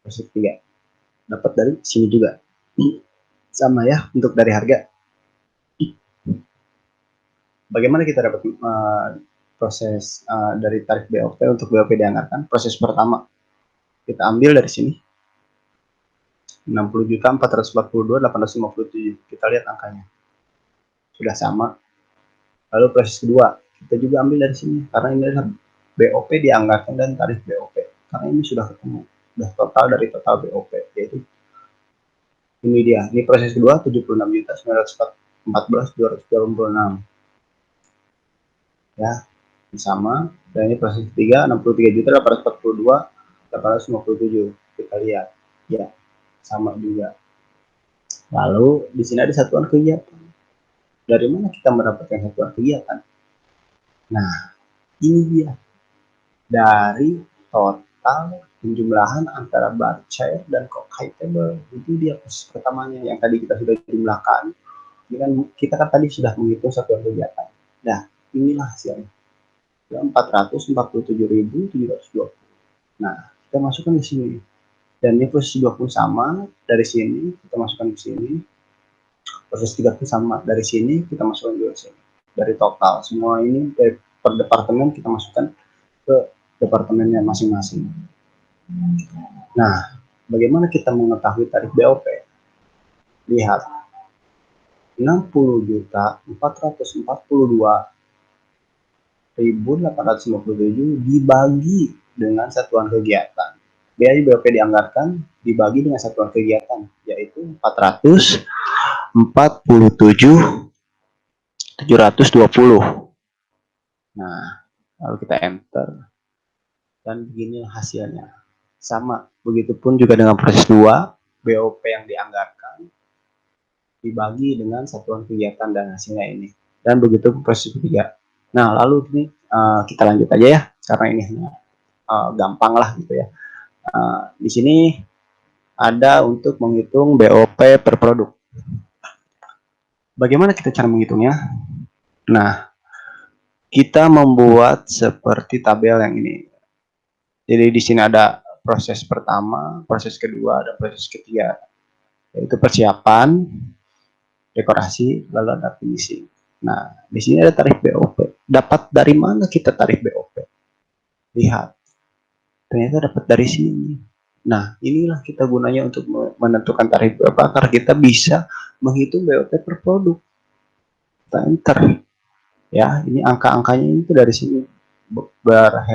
Proses ketiga, dapat dari sini juga. Sama ya, untuk dari harga. Bagaimana kita dapat proses dari tarif BOP untuk BOP dianggarkan? Proses pertama, kita ambil dari sini. 60.442.857. Kita lihat angkanya. Sudah sama. Lalu proses kedua, kita juga ambil dari sini. Karena ini adalah BOP dianggarkan dan tarif BOP. Karena ini sudah ketemu. Sudah total dari total BOP. Yaitu ini dia. Ini proses kedua, 76.914.286. Ya, ini sama. Dan ini proses ketiga, 63.842.857. Kita lihat. Ya, sama juga. Lalu di sini ada satuan kegiatan. Dari mana kita mendapatkan satuan kegiatan? Nah, ini dia. Dari total penjumlahan antara bar cair dan kok high table. Itu dia proses pertamanya yang tadi kita sudah jumlahkan. Kita kan tadi sudah menghitung satuan kegiatan. Nah, inilah hasilnya. 447.720. Nah, kita masukkan di sini. Dan ini proses 2 pun sama, dari sini kita masukkan ke sini. Proses 3 pun sama, dari sini kita masukkan juga ke sini. Dari total, semua ini dari per departemen kita masukkan ke departemennya masing-masing. Nah, bagaimana kita mengetahui tarif BOP? Lihat, 60.442.857 dibagi dengan satuan kegiatan. Biaya BOP dianggarkan dibagi dengan satuan kegiatan, yaitu 447.720. Nah, lalu kita enter. Dan beginilah hasilnya. Sama, begitupun juga dengan proses 2, BOP yang dianggarkan dibagi dengan satuan kegiatan dan hasilnya ini. Dan begitu proses 3. Nah, lalu ini kita lanjut aja ya, karena ini gampang lah gitu ya. Di sini ada untuk menghitung BOP per produk. Bagaimana kita cara menghitungnya? Nah, kita membuat seperti tabel yang ini. Jadi di sini ada proses pertama, proses kedua, dan proses ketiga, yaitu persiapan, dekorasi, lalu ada finishing. Nah, di sini ada tarif BOP. Dapat dari mana kita tarif BOP? Lihat, ternyata dapat dari sini. Nah, inilah kita gunanya untuk menentukan tarif BOP, agar kita bisa menghitung BOP per produk. Kita enter. Ya, ini angka-angkanya itu dari sini. Bar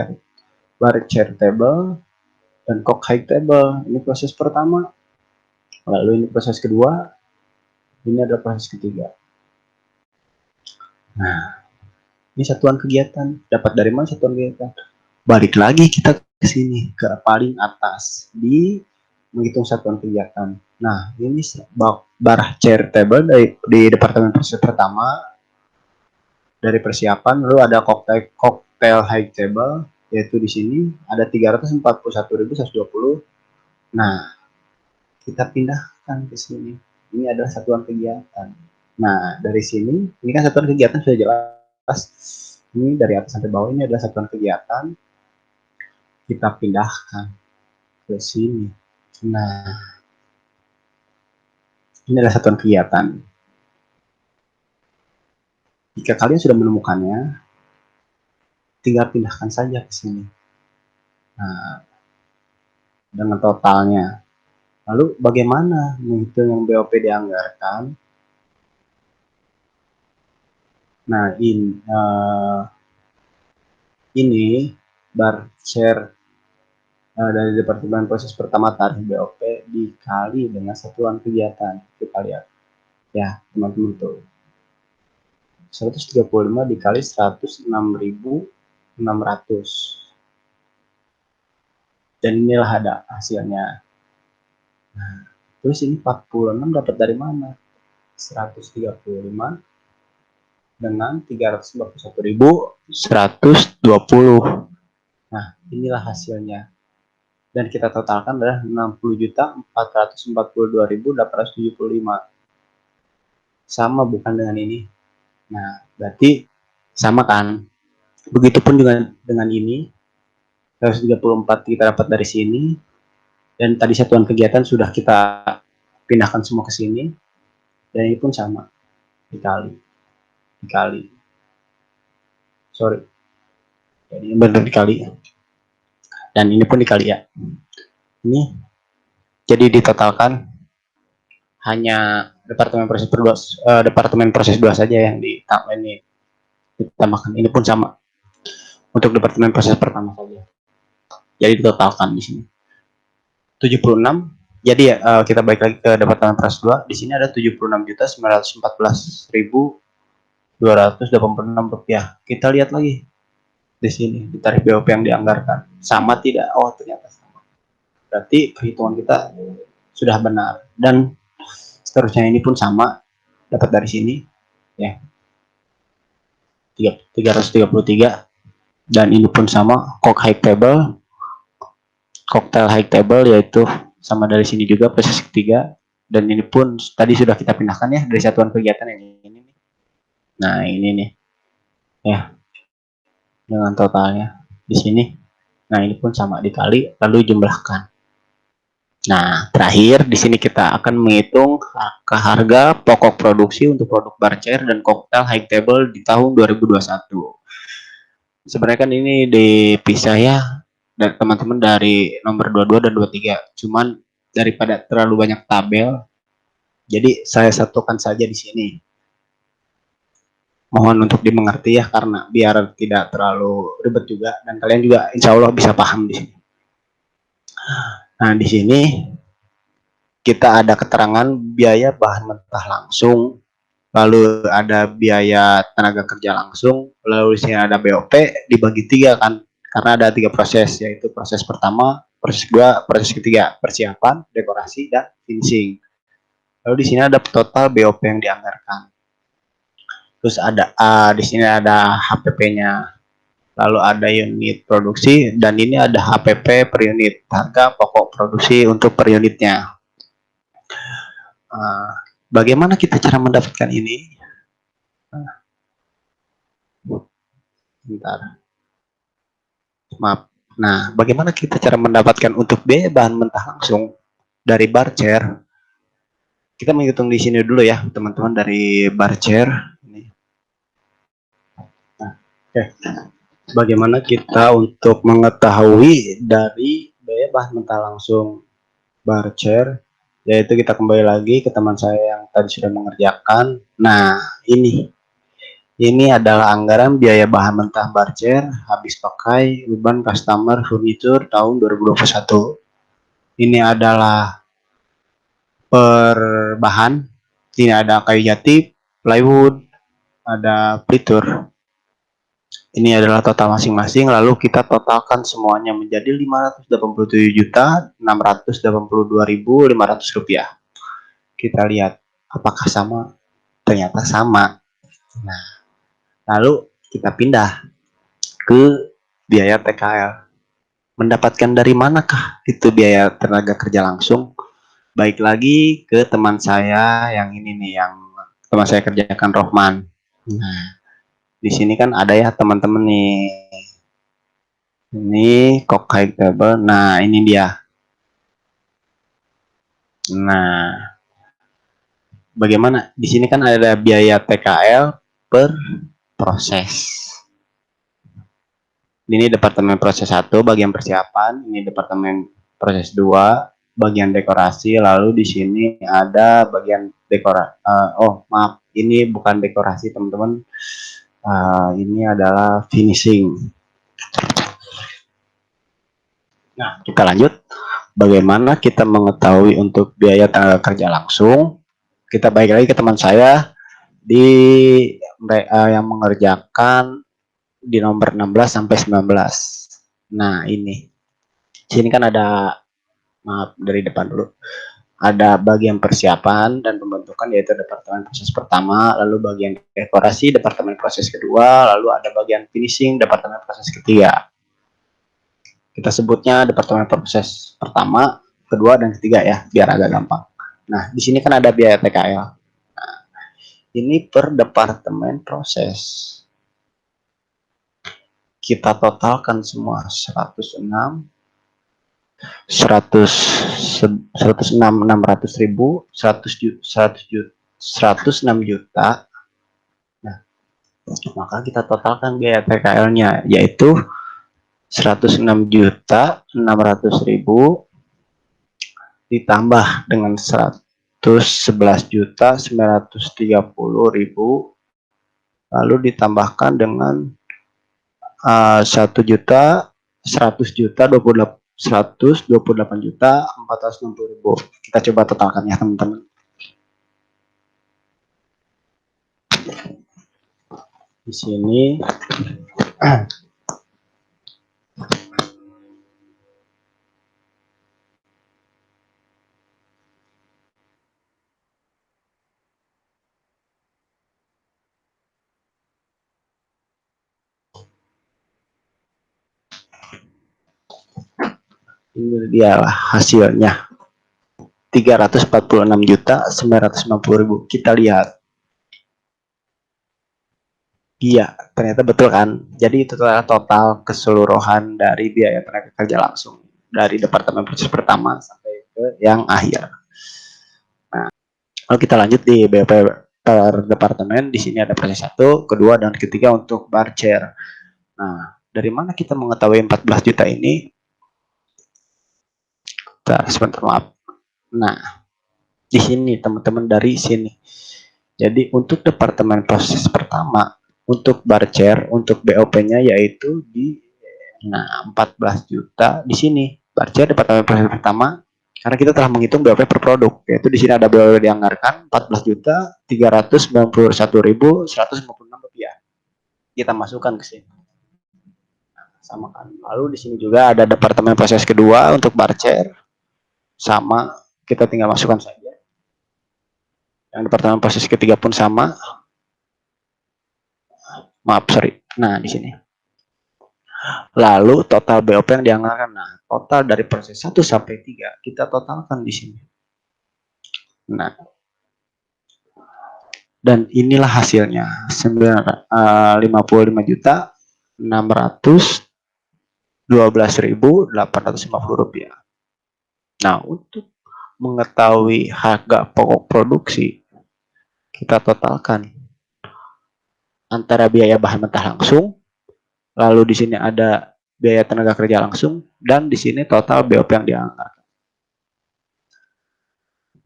chair table dan cock high table. Ini proses pertama. Lalu ini proses kedua. Ini adalah proses ketiga. Nah, ini satuan kegiatan. Dapat dari mana satuan kegiatan? Balik lagi kita ke sini, ke paling atas di menghitung satuan kegiatan. Nah, ini bar chair table di departemen proses pertama dari persiapan. Lalu ada cocktail high table, yaitu di sini ada 341.120. Nah, kita pindahkan ke sini. Ini adalah satuan kegiatan. Nah, dari sini, ini kan satuan kegiatan sudah jelas. Ini dari atas sampai bawah ini adalah satuan kegiatan. Kita pindahkan ke sini. Nah, ini adalah satuan kegiatan. Jika kalian sudah menemukannya, tinggal pindahkan saja ke sini. Nah, dengan totalnya. Lalu bagaimana menghitung yang BOP dianggarkan? Nah, ini bar share dari departemen proses pertama tarif BOP dikali dengan satuan kegiatan. Kita lihat ya teman-teman tuh, 135 dikali 106.600, dan inilah ada hasilnya. Nah, terus ini 46 dapat dari mana? 135 dengan 351.120. Nah, inilah hasilnya. Dan kita totalkan adalah 60.442.875. Sama bukan dengan ini? Nah, berarti sama kan? Begitupun juga dengan ini. 134 kita dapat dari sini. Dan tadi satuan kegiatan sudah kita pindahkan semua ke sini. Dan ini pun sama. Dikali. Sorry. Jadi benar dikali. Dan ini pun dikali ya. Ini jadi ditotalkan hanya departemen proses 2 saja yang ditambahkan. Ini pun sama untuk departemen proses pertama saja. Jadi ditotalkan di sini 76. Jadi ya kita balik lagi ke departemen proses 2. Di sini ada 76.914.286 rupiah. Kita lihat lagi di sini di tarif BOP yang dianggarkan sama tidak? Oh, ternyata sama. Berarti perhitungan kita sudah benar. Dan seterusnya ini pun sama, dapat dari sini ya 333, dan ini pun sama cock high table cocktail high table, yaitu sama dari sini juga proses ketiga, dan ini pun tadi sudah kita pindahkan ya dari satuan kegiatan yang ini. Nah ini nih ya dengan totalnya di sini. Nah ini pun sama dikali lalu jumlahkan. Nah terakhir di sini kita akan menghitung harga pokok produksi untuk produk bar chair dan cocktail high table di tahun 2021. Sebenarnya kan ini dipisah ya dari teman-teman dari nomor 22 dan 23. Cuman daripada terlalu banyak tabel, jadi saya satukan saja di sini. Mohon untuk dimengerti ya, karena biar tidak terlalu ribet juga dan kalian juga insya Allah bisa paham di sini. Nah di sini kita ada keterangan biaya bahan mentah langsung, lalu ada biaya tenaga kerja langsung, lalu di sini ada BOP dibagi 3 kan, karena ada 3 proses, yaitu proses pertama, proses kedua, proses ketiga, persiapan, dekorasi, dan finishing. Lalu di sini ada total BOP yang dianggarkan. Terus ada di sini ada HPP-nya, lalu ada unit produksi, dan ini ada HPP per unit, harga pokok produksi untuk per unitnya. Bagaimana kita cara mendapatkan ini? Bentar. Maaf. Nah, bagaimana kita cara mendapatkan untuk biaya bahan mentah langsung dari bar chair? Kita menghitung di sini dulu ya, teman-teman, dari bar chair. Nah, oke. Bagaimana kita untuk mengetahui dari biaya bahan mentah langsung bar chair? Yaitu kita kembali lagi ke teman saya yang tadi sudah mengerjakan. Nah, ini adalah anggaran biaya bahan mentah bar chair habis pakai beban customer furniture tahun 2021. Ini adalah per bahan. Ini ada kayu jati, plywood, ada plitur. Ini adalah total masing-masing, lalu kita totalkan semuanya menjadi Rp587.682.500. Kita lihat apakah sama. Ternyata sama. Nah, lalu kita pindah ke biaya TKL. Mendapatkan dari manakah itu biaya tenaga kerja langsung? Baik lagi ke teman saya yang ini nih, yang teman saya kerjakan, Rohman. Nah, di sini kan ada ya teman-teman nih. Ini kok high table. Nah, ini dia. Nah, bagaimana? Di sini kan ada biaya TKL per proses. Ini departemen proses 1, bagian persiapan. Ini departemen proses 2, bagian dekorasi. Lalu di sini ada bagian dekorasi. Oh, maaf. Ini bukan dekorasi, teman-teman. Ini adalah finishing. Nah, kita lanjut. Bagaimana kita mengetahui untuk biaya tenaga kerja langsung? Kita balik lagi ke teman saya di yang mengerjakan di nomor 16 sampai 19. Nah, ini. Sini kan ada, maaf dari depan dulu. Ada bagian persiapan dan pembentukan, yaitu departemen proses pertama, lalu bagian dekorasi departemen proses kedua, lalu ada bagian finishing departemen proses ketiga. Kita sebutnya departemen proses pertama, kedua, dan ketiga ya, biar agak gampang. Nah, di sini kan ada biaya TKL. Nah, ini per departemen proses. Kita totalkan semua 106 600.000, 106 juta. Nah, maka kita totalkan biaya TKL-nya, yaitu 106.600.000 ditambah dengan 111.930.000, lalu ditambahkan dengan 1.128.460.000. Kita coba totalkan ya, teman-teman. Di sini Ini dialah hasilnya. 346.990.000. Kita lihat. Iya, ternyata betul kan. Jadi itu adalah total keseluruhan dari biaya tenaga kerja langsung dari departemen proses pertama sampai ke yang akhir. Nah, lalu kita lanjut di BOP per departemen. Di sini ada proses 1, kedua, dan ketiga untuk bar chair. Nah, dari mana kita mengetahui 14 juta ini? Sebentar, maaf. Nah, di sini teman-teman, dari sini. Jadi untuk departemen proses pertama, untuk bar chair, untuk BOP-nya yaitu di 14 juta di sini. Bar chair departemen proses pertama, karena kita telah menghitung BOP per produk, yaitu di sini ada BOP dianggarkan 14.391.156 rupiah. Kita masukkan ke sini. Sama kan. Lalu di sini juga ada departemen proses kedua untuk bar chair. Sama, kita tinggal masukkan saja. Yang departemen proses ketiga pun sama. Maaf, sorry. Nah, di sini. Lalu total BOP yang dianggarkan. Nah, total dari proses 1 sampai 3 kita totalkan di sini. Nah, dan inilah hasilnya. 55.612.850 rupiah. Nah, untuk mengetahui harga pokok produksi, kita totalkan antara biaya bahan mentah langsung, lalu di sini ada biaya tenaga kerja langsung, dan di sini total BOP yang dianggarkan.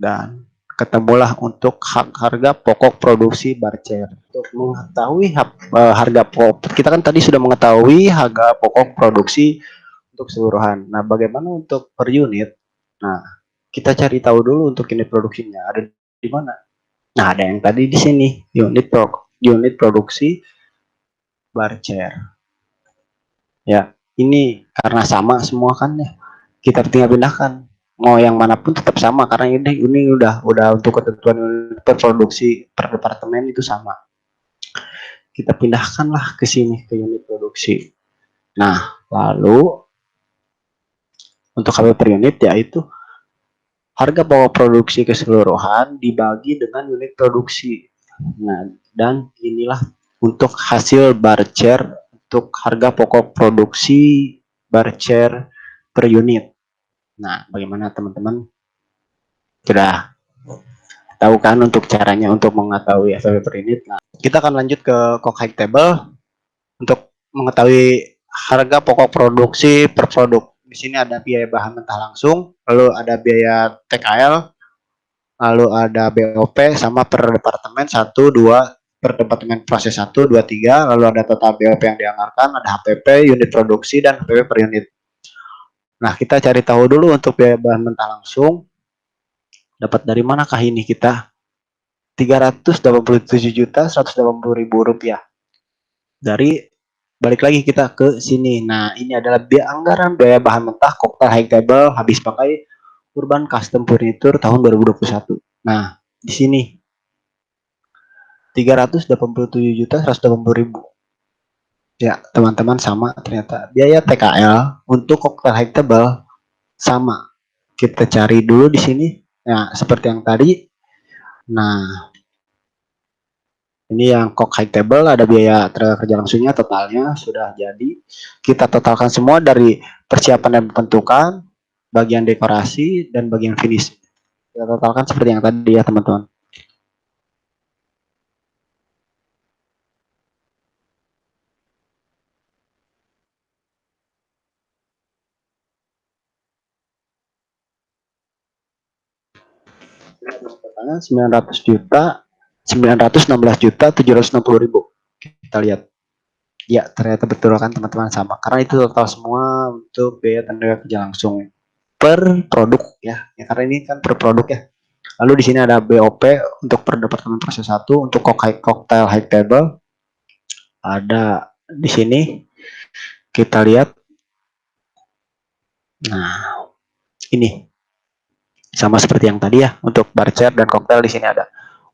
Dan ketemulah untuk harga pokok produksi bar chair. Untuk mengetahui harga pokok, kita kan tadi sudah mengetahui harga pokok produksi untuk keseluruhan. Nah, bagaimana untuk per unit? Nah, kita cari tahu dulu untuk unit produksinya ada di mana. Nah, ada yang tadi di sini, unit produksi bar chair. Ya, ini karena sama semua kan ya. Kita tinggal pindahkan. Mau yang manapun tetap sama karena ini udah untuk ketentuan unit produksi per departemen itu sama. Kita pindahkanlah ke sini ke unit produksi. Nah, lalu untuk harga per unit yaitu harga pokok produksi keseluruhan dibagi dengan unit produksi. Nah, dan inilah untuk hasil bar chair untuk harga pokok produksi bar chair per unit. Nah, bagaimana teman-teman? Sudah tahu kan untuk caranya untuk mengetahui FVP per unit? Nah, kita akan lanjut ke cost high table untuk mengetahui harga pokok produksi per produk. Di sini ada biaya bahan mentah langsung, lalu ada biaya TKL, lalu ada BOP sama per departemen 1, 2, per departemen proses 1, 2, 3, lalu ada total BOP yang dianggarkan, ada HPP, unit produksi, dan HPP per unit. Nah, kita cari tahu dulu untuk biaya bahan mentah langsung, dapat dari manakah ini kita? 387.180.000 rupiah. Dari balik lagi kita ke sini. Nah, ini adalah biaya anggaran biaya bahan mentah koktail high table habis pakai Urban Custom Furniture tahun 2021. Nah, di sini 387.180.000. Ya, teman-teman sama ternyata. Biaya TKL untuk koktail high table sama. Kita cari dulu di sini. Nah, seperti yang tadi. Nah, ini yang kok high table ada biaya tenaga kerja langsungnya totalnya sudah jadi. Kita totalkan semua dari persiapan dan pembentukan, bagian dekorasi, dan bagian finish. Kita totalkan seperti yang tadi ya teman-teman. Totalnya 916.760.000. Kita lihat. Ya, ternyata betul kan teman-teman sama. Karena itu total semua untuk biaya tenaga kerja langsung per produk ya. Karena ini kan per produk ya. Lalu di sini ada BOP untuk per departemen proses 1 untuk cocktail high table. Ada di sini. Kita lihat. Nah, ini sama seperti yang tadi ya. Untuk bar chair dan cocktail di sini ada.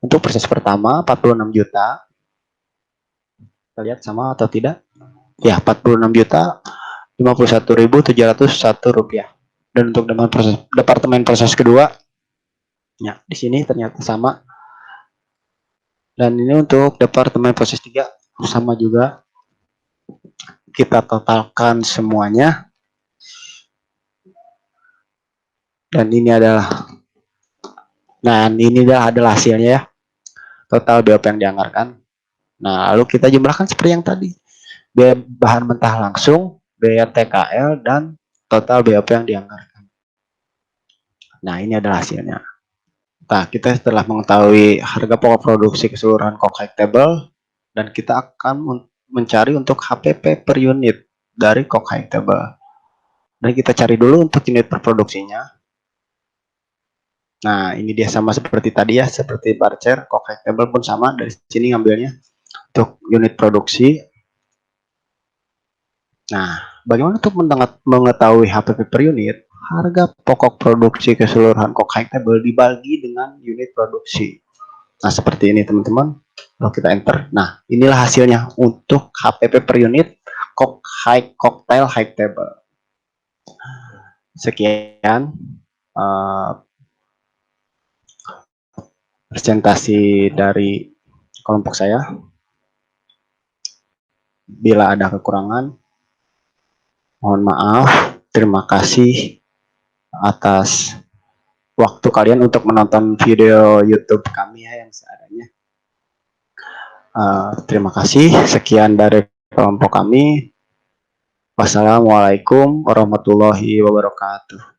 Untuk proses pertama 46 juta. Kita lihat sama atau tidak? Ya, 46 juta 51.701 rupiah. Dan untuk departemen proses kedua, ya di sini ternyata sama. Dan ini untuk departemen proses 3 sama juga. Kita totalkan semuanya. Dan ini adalah adalah hasilnya ya. Total BOP yang dianggarkan. Nah, lalu kita jumlahkan seperti yang tadi. Biaya bahan mentah langsung, biaya TKL, dan total BOP yang dianggarkan. Nah, ini adalah hasilnya. Nah, kita setelah mengetahui harga pokok produksi keseluruhan coke high table, dan kita akan mencari untuk HPP per unit dari coke high table. Dan kita cari dulu untuk unit per produksinya. Nah, ini dia sama seperti tadi ya, seperti barcer, coke high table pun sama, dari sini ngambilnya untuk unit produksi. Nah, bagaimana untuk mengetahui HPP per unit? Harga pokok produksi keseluruhan coke high table dibagi dengan unit produksi. Nah, seperti ini teman-teman. Kalau kita enter, nah inilah hasilnya untuk HPP per unit cocktail high table. Sekian presentasi dari kelompok saya. Bila ada kekurangan, mohon maaf. Terima kasih atas waktu kalian untuk menonton video YouTube kami ya yang seadanya. Terima kasih. Sekian dari kelompok kami. Wassalamualaikum warahmatullahi wabarakatuh.